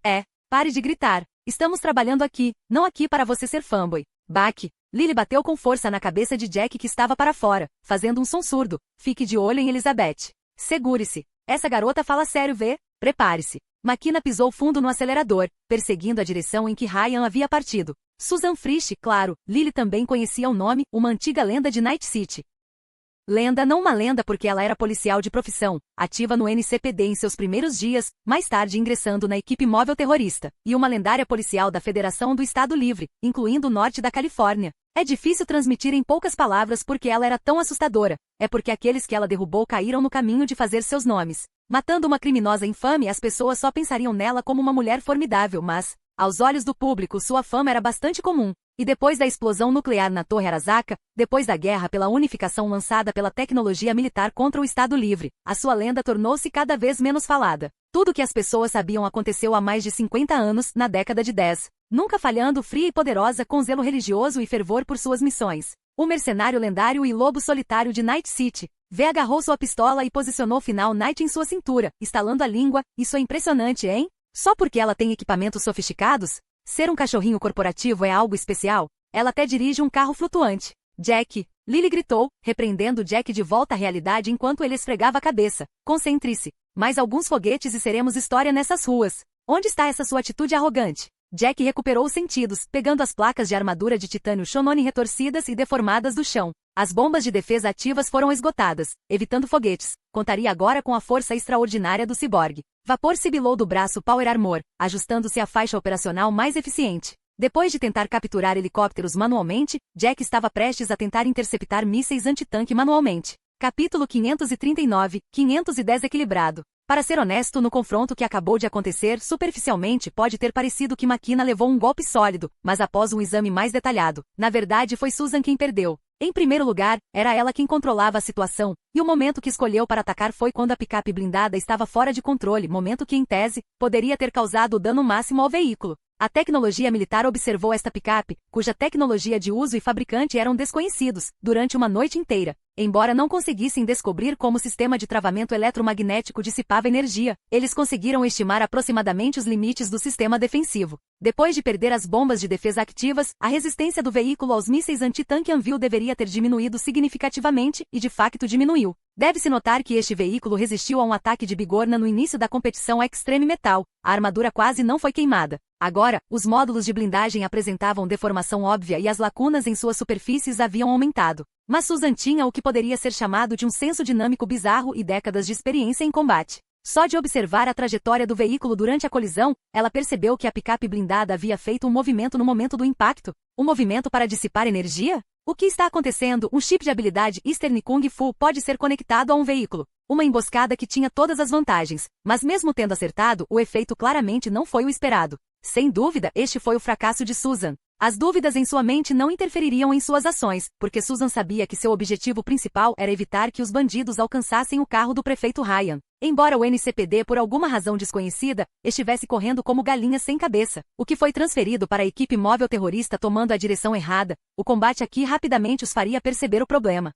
pare de gritar. Estamos trabalhando aqui, não aqui para você ser fanboy." Baque. Lily bateu com força na cabeça de Jack que estava para fora, fazendo um som surdo. "Fique de olho em Elizabeth. Segure-se. Essa garota fala sério, vê? Prepare-se." Máquina pisou fundo no acelerador, perseguindo a direção em que Ryan havia partido. Susan Frisch, claro, Lily também conhecia o nome, uma antiga lenda de Night City. Lenda, não uma lenda porque ela era policial de profissão, ativa no NCPD em seus primeiros dias, mais tarde ingressando na equipe móvel terrorista, e uma lendária policial da Federação do Estado Livre, incluindo o norte da Califórnia. É difícil transmitir em poucas palavras porque ela era tão assustadora. É porque aqueles que ela derrubou caíram no caminho de fazer seus nomes. Matando uma criminosa infame, as pessoas só pensariam nela como uma mulher formidável, mas, aos olhos do público, sua fama era bastante comum. E depois da explosão nuclear na Torre Arasaka, depois da guerra pela unificação lançada pela tecnologia militar contra o Estado Livre, a sua lenda tornou-se cada vez menos falada. Tudo o que as pessoas sabiam aconteceu há mais de 50 anos, na década de 10. Nunca falhando, fria e poderosa, com zelo religioso e fervor por suas missões. O mercenário lendário e lobo solitário de Night City. V agarrou sua pistola e posicionou Final Night em sua cintura, estalando a língua. Isso é impressionante, hein? Só porque ela tem equipamentos sofisticados? Ser um cachorrinho corporativo é algo especial? Ela até dirige um carro flutuante. Jack! Lily gritou, repreendendo Jack de volta à realidade enquanto ele esfregava a cabeça. Concentre-se. Mais alguns foguetes e seremos história nessas ruas. Onde está essa sua atitude arrogante? Jack recuperou os sentidos, pegando as placas de armadura de titânio Shononi retorcidas e deformadas do chão. As bombas de defesa ativas foram esgotadas, evitando foguetes. Contaria agora com a força extraordinária do ciborgue. Vapor sibilou do braço Power Armor, ajustando-se à faixa operacional mais eficiente. Depois de tentar capturar helicópteros manualmente, Jack estava prestes a tentar interceptar mísseis antitanque manualmente. Capítulo 539, 510 equilibrado. Para ser honesto, no confronto que acabou de acontecer, superficialmente pode ter parecido que Máquina levou um golpe sólido, mas após um exame mais detalhado, na verdade foi Susan quem perdeu. Em primeiro lugar, era ela quem controlava a situação, e o momento que escolheu para atacar foi quando a picape blindada estava fora de controle, momento que, em tese, poderia ter causado o dano máximo ao veículo. A tecnologia militar observou esta picape, cuja tecnologia de uso e fabricante eram desconhecidos, durante uma noite inteira. Embora não conseguissem descobrir como o sistema de travamento eletromagnético dissipava energia, eles conseguiram estimar aproximadamente os limites do sistema defensivo. Depois de perder as bombas de defesa ativas, a resistência do veículo aos mísseis anti-tanque Anvil deveria ter diminuído significativamente, e de facto diminuiu. Deve-se notar que este veículo resistiu a um ataque de bigorna no início da competição Extreme Metal. A armadura quase não foi queimada. Agora, os módulos de blindagem apresentavam deformação óbvia e as lacunas em suas superfícies haviam aumentado. Mas Susan tinha o que poderia ser chamado de um senso dinâmico bizarro e décadas de experiência em combate. Só de observar a trajetória do veículo durante a colisão, ela percebeu que a picape blindada havia feito um movimento no momento do impacto. Um movimento para dissipar energia? O que está acontecendo? Um chip de habilidade Eastern Kung Fu pode ser conectado a um veículo. Uma emboscada que tinha todas as vantagens, mas mesmo tendo acertado, o efeito claramente não foi o esperado. Sem dúvida, este foi o fracasso de Susan. As dúvidas em sua mente não interfeririam em suas ações, porque Susan sabia que seu objetivo principal era evitar que os bandidos alcançassem o carro do prefeito Ryan. Embora o NCPD, por alguma razão desconhecida, estivesse correndo como galinha sem cabeça, o que foi transferido para a equipe móvel terrorista tomando a direção errada, o combate aqui rapidamente os faria perceber o problema.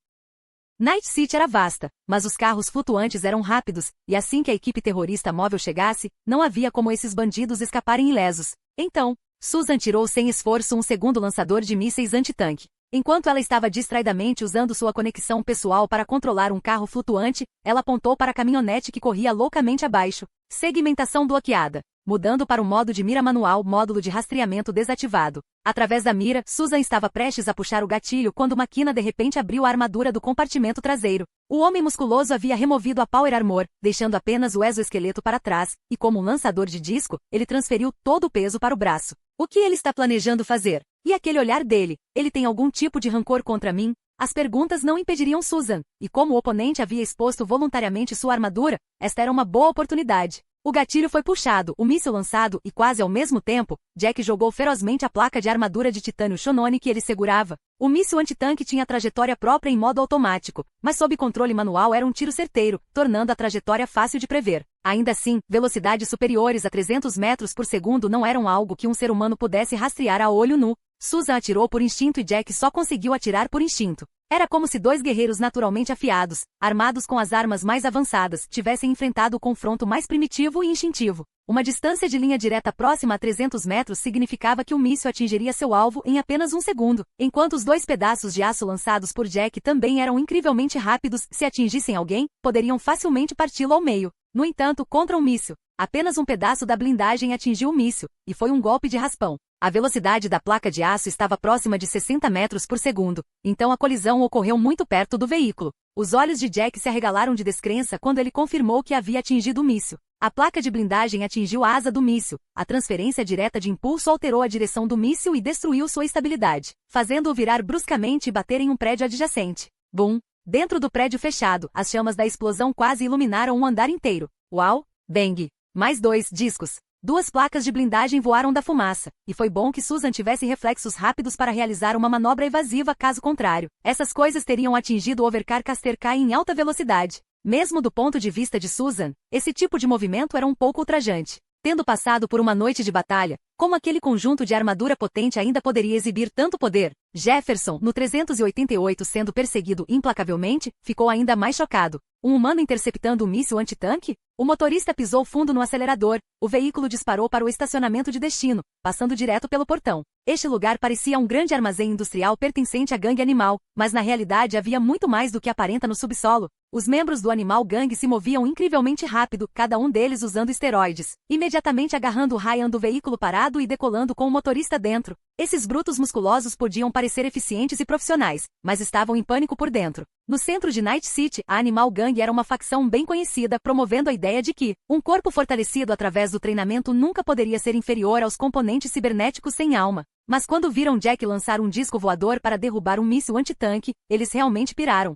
Night City era vasta, mas os carros flutuantes eram rápidos, e assim que a equipe terrorista móvel chegasse, não havia como esses bandidos escaparem ilesos. Então, Susan tirou sem esforço um segundo lançador de mísseis antitanque. Enquanto ela estava distraidamente usando sua conexão pessoal para controlar um carro flutuante, ela apontou para a caminhonete que corria loucamente abaixo. Segmentação bloqueada. Mudando para o modo de mira manual, módulo de rastreamento desativado. Através da mira, Susan estava prestes a puxar o gatilho quando Makina de repente abriu a armadura do compartimento traseiro. O homem musculoso havia removido a Power Armor, deixando apenas o exoesqueleto para trás, e como um lançador de disco, ele transferiu todo o peso para o braço. O que ele está planejando fazer? E aquele olhar dele? Ele tem algum tipo de rancor contra mim? As perguntas não impediriam Susan, e como o oponente havia exposto voluntariamente sua armadura, esta era uma boa oportunidade. O gatilho foi puxado, o míssil lançado e quase ao mesmo tempo, Jack jogou ferozmente a placa de armadura de titânio Shonone que ele segurava. O míssil antitanque tinha trajetória própria em modo automático, mas sob controle manual era um tiro certeiro, tornando a trajetória fácil de prever. Ainda assim, velocidades superiores a 300 metros por segundo não eram algo que um ser humano pudesse rastrear a olho nu. Susan atirou por instinto e Jack só conseguiu atirar por instinto. Era como se dois guerreiros naturalmente afiados, armados com as armas mais avançadas, tivessem enfrentado o confronto mais primitivo e instintivo. Uma distância de linha direta próxima a 300 metros significava que o míssil atingiria seu alvo em apenas um segundo, enquanto os dois pedaços de aço lançados por Jack também eram incrivelmente rápidos, se atingissem alguém, poderiam facilmente parti-lo ao meio. No entanto, contra um míssil, apenas um pedaço da blindagem atingiu o míssil, e foi um golpe de raspão. A velocidade da placa de aço estava próxima de 60 metros por segundo, então a colisão ocorreu muito perto do veículo. Os olhos de Jack se arregalaram de descrença quando ele confirmou que havia atingido o míssil. A placa de blindagem atingiu a asa do míssil. A transferência direta de impulso alterou a direção do míssil e destruiu sua estabilidade, fazendo-o virar bruscamente e bater em um prédio adjacente. Boom! Dentro do prédio fechado, as chamas da explosão quase iluminaram um andar inteiro. Uau! Bang! Mais 2 discos. 2 placas de blindagem voaram da fumaça, e foi bom que Susan tivesse reflexos rápidos para realizar uma manobra evasiva caso contrário. Essas coisas teriam atingido o Overcar Caster Kai em alta velocidade. Mesmo do ponto de vista de Susan, esse tipo de movimento era um pouco ultrajante. Tendo passado por uma noite de batalha, como aquele conjunto de armadura potente ainda poderia exibir tanto poder? Jefferson, no 388 sendo perseguido implacavelmente, ficou ainda mais chocado. Um humano interceptando um míssil antitanque? O motorista pisou fundo no acelerador, o veículo disparou para o estacionamento de destino, passando direto pelo portão. Este lugar parecia um grande armazém industrial pertencente à gangue animal, mas na realidade havia muito mais do que aparenta no subsolo. Os membros do animal gangue se moviam incrivelmente rápido, cada um deles usando esteroides, imediatamente agarrando o Ryan do veículo parado e decolando com o motorista dentro. Esses brutos musculosos podiam parecer eficientes e profissionais, mas estavam em pânico por dentro. No centro de Night City, a Animal Gang era uma facção bem conhecida, promovendo a ideia de que um corpo fortalecido através do treinamento nunca poderia ser inferior aos componentes cibernéticos sem alma. Mas quando viram Jack lançar um disco voador para derrubar um míssil antitanque, eles realmente piraram.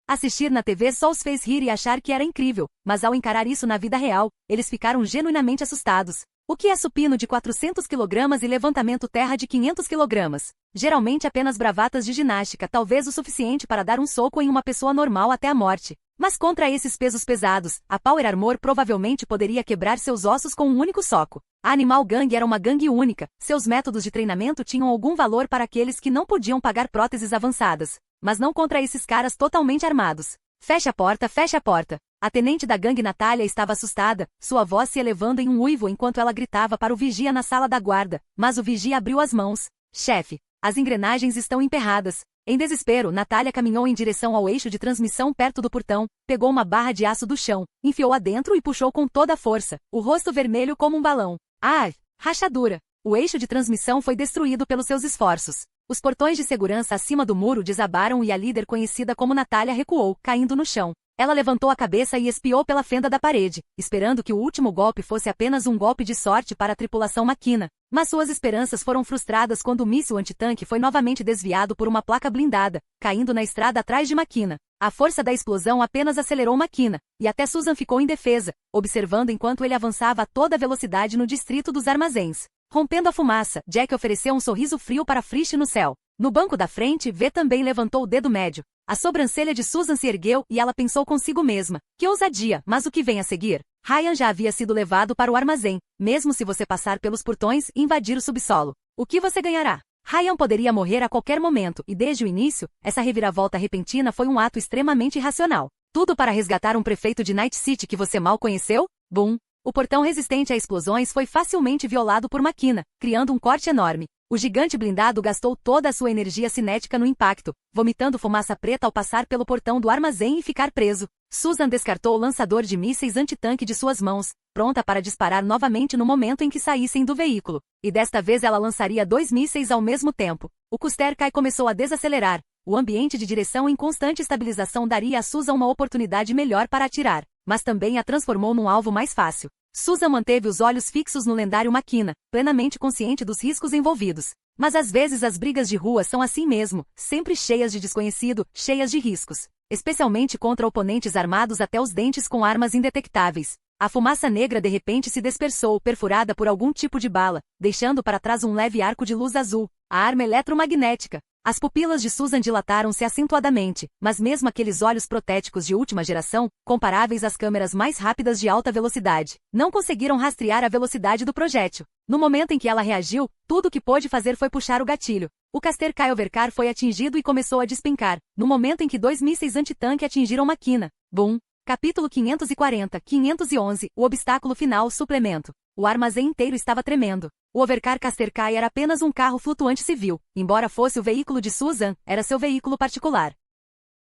Assistir na TV só os fez rir e achar que era incrível, mas ao encarar isso na vida real, eles ficaram genuinamente assustados. O que é supino de 400 kg e levantamento terra de 500 kg? Geralmente apenas bravatas de ginástica, talvez o suficiente para dar um soco em uma pessoa normal até a morte. Mas contra esses pesos pesados, a Power Armor provavelmente poderia quebrar seus ossos com um único soco. A Animal Gang era uma gangue única, seus métodos de treinamento tinham algum valor para aqueles que não podiam pagar próteses avançadas. Mas não contra esses caras totalmente armados. Fecha a porta, fecha a porta. A tenente da gangue Natália estava assustada, sua voz se elevando em um uivo enquanto ela gritava para o vigia na sala da guarda, mas o vigia abriu as mãos. Chefe, as engrenagens estão emperradas. Em desespero, Natália caminhou em direção ao eixo de transmissão perto do portão, pegou uma barra de aço do chão, enfiou-a dentro e puxou com toda a força, o rosto vermelho como um balão. Ah! Rachadura! O eixo de transmissão foi destruído pelos seus esforços. Os portões de segurança acima do muro desabaram e a líder conhecida como Natália recuou, caindo no chão. Ela levantou a cabeça e espiou pela fenda da parede, esperando que o último golpe fosse apenas um golpe de sorte para a tripulação Makina. Mas suas esperanças foram frustradas quando o míssil antitanque foi novamente desviado por uma placa blindada, caindo na estrada atrás de Makina. A força da explosão apenas acelerou McKenna, e até Susan ficou indefesa, observando enquanto ele avançava a toda velocidade no distrito dos armazéns. Rompendo a fumaça, Jack ofereceu um sorriso frio para Frisch no céu. No banco da frente, V também levantou o dedo médio. A sobrancelha de Susan se ergueu e ela pensou consigo mesma. Que ousadia, mas o que vem a seguir? Ryan já havia sido levado para o armazém, mesmo se você passar pelos portões e invadir o subsolo. O que você ganhará? Ryan poderia morrer a qualquer momento e desde o início, essa reviravolta repentina foi um ato extremamente irracional. Tudo para resgatar um prefeito de Night City que você mal conheceu? Boom! O portão resistente a explosões foi facilmente violado por McKenna, criando um corte enorme. O gigante blindado gastou toda a sua energia cinética no impacto, vomitando fumaça preta ao passar pelo portão do armazém e ficar preso. Susan descartou o lançador de mísseis antitanque de suas mãos, pronta para disparar novamente no momento em que saíssem do veículo. E desta vez ela lançaria 2 mísseis ao mesmo tempo. O Custer Kai começou a desacelerar. O ambiente de direção em constante estabilização daria a Susan uma oportunidade melhor para atirar, mas também a transformou num alvo mais fácil. Susan manteve os olhos fixos no lendário McKenna, plenamente consciente dos riscos envolvidos. Mas às vezes as brigas de rua são assim mesmo, sempre cheias de desconhecido, cheias de riscos. Especialmente contra oponentes armados até os dentes com armas indetectáveis. A fumaça negra de repente se dispersou, perfurada por algum tipo de bala, deixando para trás um leve arco de luz azul, a arma eletromagnética. As pupilas de Susan dilataram-se acentuadamente, mas mesmo aqueles olhos protéticos de última geração, comparáveis às câmeras mais rápidas de alta velocidade, não conseguiram rastrear a velocidade do projétil. No momento em que ela reagiu, tudo o que pôde fazer foi puxar o gatilho. O Custer Kai Overcar foi atingido e começou a despencar, no momento em que 2 mísseis antitanque atingiram McKenna. Boom! Capítulo 540-511, o obstáculo final, suplemento. O armazém inteiro estava tremendo. O Overcar Custer Kai era apenas um carro flutuante civil. Embora fosse o veículo de Susan, era seu veículo particular.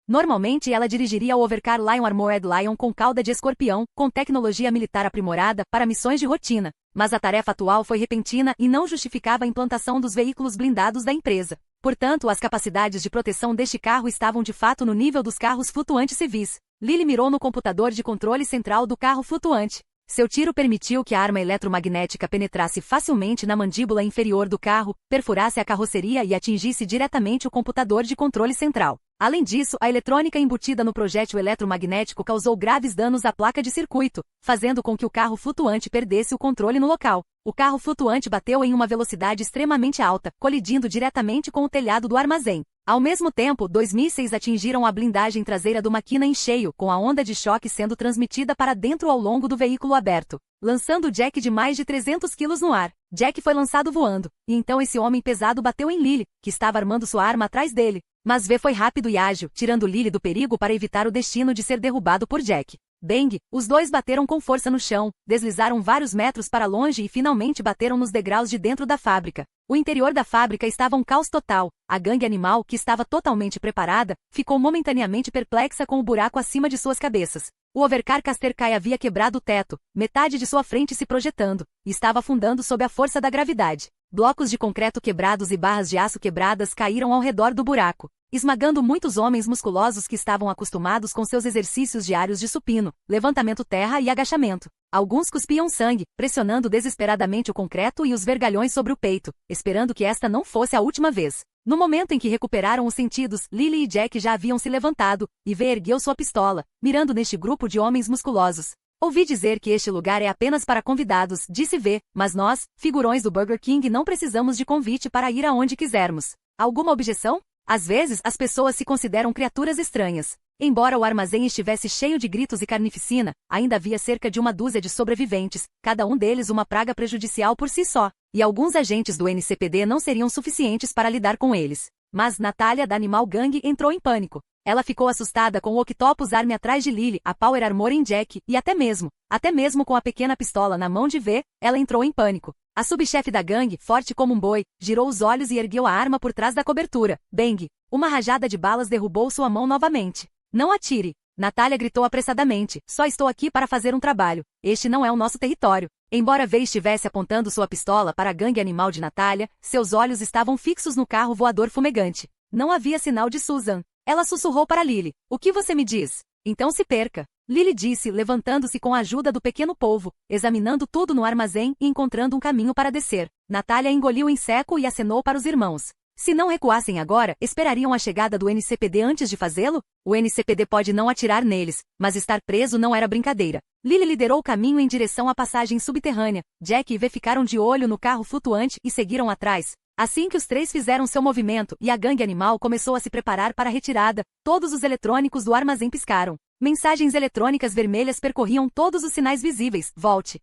Normalmente ela dirigiria o Overcar Lion Armored Lion com cauda de escorpião, com tecnologia militar aprimorada, para missões de rotina. Mas a tarefa atual foi repentina e não justificava a implantação dos veículos blindados da empresa. Portanto, as capacidades de proteção deste carro estavam de fato no nível dos carros flutuantes civis. Lily mirou no computador de controle central do carro flutuante. Seu tiro permitiu que a arma eletromagnética penetrasse facilmente na mandíbula inferior do carro, perfurasse a carroceria e atingisse diretamente o computador de controle central. Além disso, a eletrônica embutida no projétil eletromagnético causou graves danos à placa de circuito, fazendo com que o carro flutuante perdesse o controle no local. O carro flutuante bateu em uma velocidade extremamente alta, colidindo diretamente com o telhado do armazém. Ao mesmo tempo, 2 mísseis atingiram a blindagem traseira do McKenna em cheio, com a onda de choque sendo transmitida para dentro ao longo do veículo aberto, lançando Jack de mais de 300 quilos no ar. Jack foi lançado voando, e então esse homem pesado bateu em Lily, que estava armando sua arma atrás dele. Mas V foi rápido e ágil, tirando Lily do perigo para evitar o destino de ser derrubado por Jack. Bang! Os dois bateram com força no chão, deslizaram vários metros para longe e finalmente bateram nos degraus de dentro da fábrica. O interior da fábrica estava um caos total. A gangue animal, que estava totalmente preparada, ficou momentaneamente perplexa com o buraco acima de suas cabeças. O Overcar Custer Kai havia quebrado o teto, metade de sua frente se projetando, e estava afundando sob a força da gravidade. Blocos de concreto quebrados e barras de aço quebradas caíram ao redor do buraco, esmagando muitos homens musculosos que estavam acostumados com seus exercícios diários de supino, levantamento terra e agachamento. Alguns cuspiam sangue, pressionando desesperadamente o concreto e os vergalhões sobre o peito, esperando que esta não fosse a última vez. No momento em que recuperaram os sentidos, Lily e Jack já haviam se levantado, e V ergueu sua pistola, mirando neste grupo de homens musculosos. Ouvi dizer que este lugar é apenas para convidados, disse V, mas nós, figurões do Burger King, não precisamos de convite para ir aonde quisermos. Alguma objeção? Às vezes, as pessoas se consideram criaturas estranhas. Embora o armazém estivesse cheio de gritos e carnificina, ainda havia cerca de uma dúzia de sobreviventes, cada um deles uma praga prejudicial por si só, e alguns agentes do NCPD não seriam suficientes para lidar com eles. Mas Natália da Animal Gang entrou em pânico. Ela ficou assustada com o Octopus Army atrás de Lily, a Power Armor em Jack, e até mesmo com a pequena pistola na mão de V, ela entrou em pânico. A subchefe da gangue, forte como um boi, girou os olhos e ergueu a arma por trás da cobertura. Bang! Uma rajada de balas derrubou sua mão novamente. Não atire! Natália gritou apressadamente. Só estou aqui para fazer um trabalho. Este não é o nosso território. Embora V estivesse apontando sua pistola para a gangue animal de Natália, seus olhos estavam fixos no carro voador fumegante. Não havia sinal de Susan. Ela sussurrou para Lily. O que você me diz? Então se perca. Lily disse, levantando-se com a ajuda do pequeno polvo, examinando tudo no armazém e encontrando um caminho para descer. Natália engoliu em seco e acenou para os irmãos. Se não recuassem agora, esperariam a chegada do NCPD antes de fazê-lo? O NCPD pode não atirar neles, mas estar preso não era brincadeira. Lily liderou o caminho em direção à passagem subterrânea. Jack e V ficaram de olho no carro flutuante e seguiram atrás. Assim que os três fizeram seu movimento e a gangue animal começou a se preparar para a retirada, todos os eletrônicos do armazém piscaram. Mensagens eletrônicas vermelhas percorriam todos os sinais visíveis. Volte.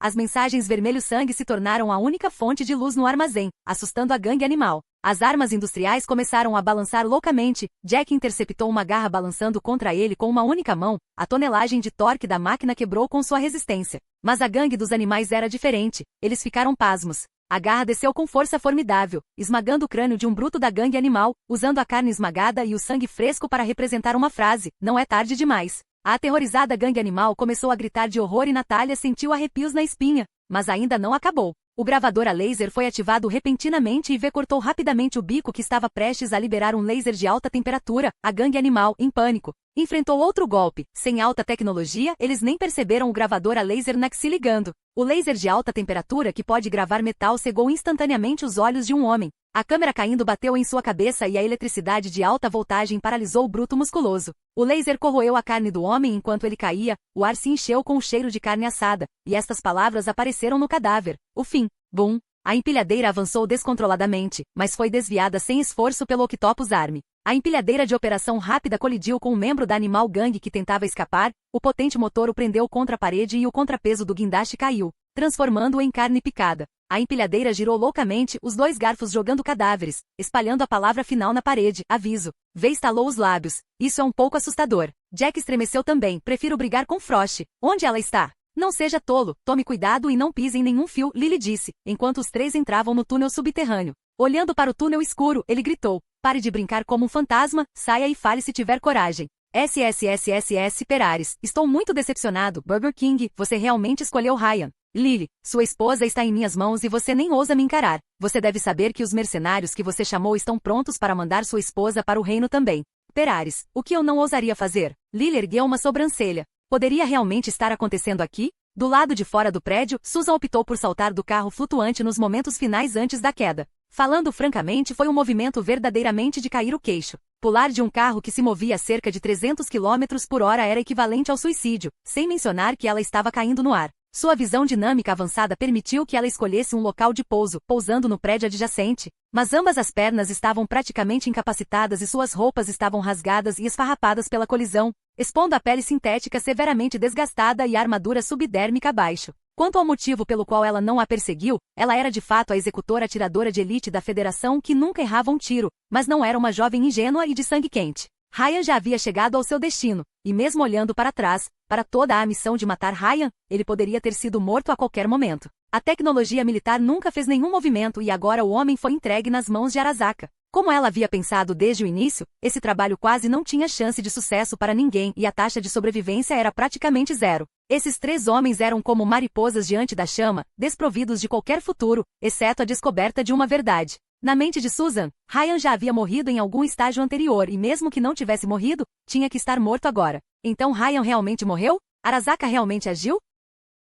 As mensagens vermelho-sangue se tornaram a única fonte de luz no armazém, assustando a gangue animal. As armas industriais começaram a balançar loucamente. Jack interceptou uma garra balançando contra ele com uma única mão. A tonelagem de torque da máquina quebrou com sua resistência. Mas a gangue dos animais era diferente. Eles ficaram pasmos. A garra desceu com força formidável, esmagando o crânio de um bruto da gangue animal, usando a carne esmagada e o sangue fresco para representar uma frase: não é tarde demais. A aterrorizada gangue animal começou a gritar de horror e Natália sentiu arrepios na espinha. Mas ainda não acabou. O gravador a laser foi ativado repentinamente e V cortou rapidamente o bico que estava prestes a liberar um laser de alta temperatura. A gangue animal, em pânico, enfrentou outro golpe. Sem alta tecnologia, eles nem perceberam o gravador a laser se ligando. O laser de alta temperatura que pode gravar metal cegou instantaneamente os olhos de um homem. A câmera caindo bateu em sua cabeça e a eletricidade de alta voltagem paralisou o bruto musculoso. O laser corroeu a carne do homem enquanto ele caía, o ar se encheu com o cheiro de carne assada, e estas palavras apareceram no cadáver. O fim. Boom. A empilhadeira avançou descontroladamente, mas foi desviada sem esforço pelo Octopus Army. A empilhadeira de operação rápida colidiu com um membro da animal gangue que tentava escapar, o potente motor o prendeu contra a parede e o contrapeso do guindaste caiu, transformando-o em carne picada. A empilhadeira girou loucamente, os dois garfos jogando cadáveres, espalhando a palavra final na parede. Aviso. V estalou os lábios. Isso é um pouco assustador. Jack estremeceu também. Prefiro brigar com Frost. Onde ela está? Não seja tolo, tome cuidado e não pise em nenhum fio, Lily disse, enquanto os três entravam no túnel subterrâneo. Olhando para o túnel escuro, ele gritou: pare de brincar como um fantasma, saia e fale se tiver coragem. SSSSS Perares, estou muito decepcionado. Burger King, você realmente escolheu Ryan. Lily, sua esposa está em minhas mãos e você nem ousa me encarar. Você deve saber que os mercenários que você chamou estão prontos para mandar sua esposa para o reino também. Perares, o que eu não ousaria fazer? Lily ergueu uma sobrancelha. Poderia realmente estar acontecendo aqui? Do lado de fora do prédio, Susan optou por saltar do carro flutuante nos momentos finais antes da queda. Falando francamente, foi um movimento verdadeiramente de cair o queixo. Pular de um carro que se movia a cerca de 300 km por hora era equivalente ao suicídio, sem mencionar que ela estava caindo no ar. Sua visão dinâmica avançada permitiu que ela escolhesse um local de pouso, pousando no prédio adjacente. Mas ambas as pernas estavam praticamente incapacitadas e suas roupas estavam rasgadas e esfarrapadas pela colisão, expondo a pele sintética severamente desgastada e a armadura subdérmica abaixo. Quanto ao motivo pelo qual ela não a perseguiu, ela era de fato a executora atiradora de elite da Federação que nunca errava um tiro, mas não era uma jovem ingênua e de sangue quente. Ryan já havia chegado ao seu destino, e mesmo olhando para trás, para toda a missão de matar Ryan, ele poderia ter sido morto a qualquer momento. A tecnologia militar nunca fez nenhum movimento e agora o homem foi entregue nas mãos de Arasaka. Como ela havia pensado desde o início, esse trabalho quase não tinha chance de sucesso para ninguém e a taxa de sobrevivência era praticamente zero. Esses três homens eram como mariposas diante da chama, desprovidos de qualquer futuro, exceto a descoberta de uma verdade. Na mente de Susan, Ryan já havia morrido em algum estágio anterior e mesmo que não tivesse morrido, tinha que estar morto agora. Então Ryan realmente morreu? Arasaka realmente agiu?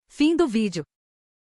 Fim do vídeo.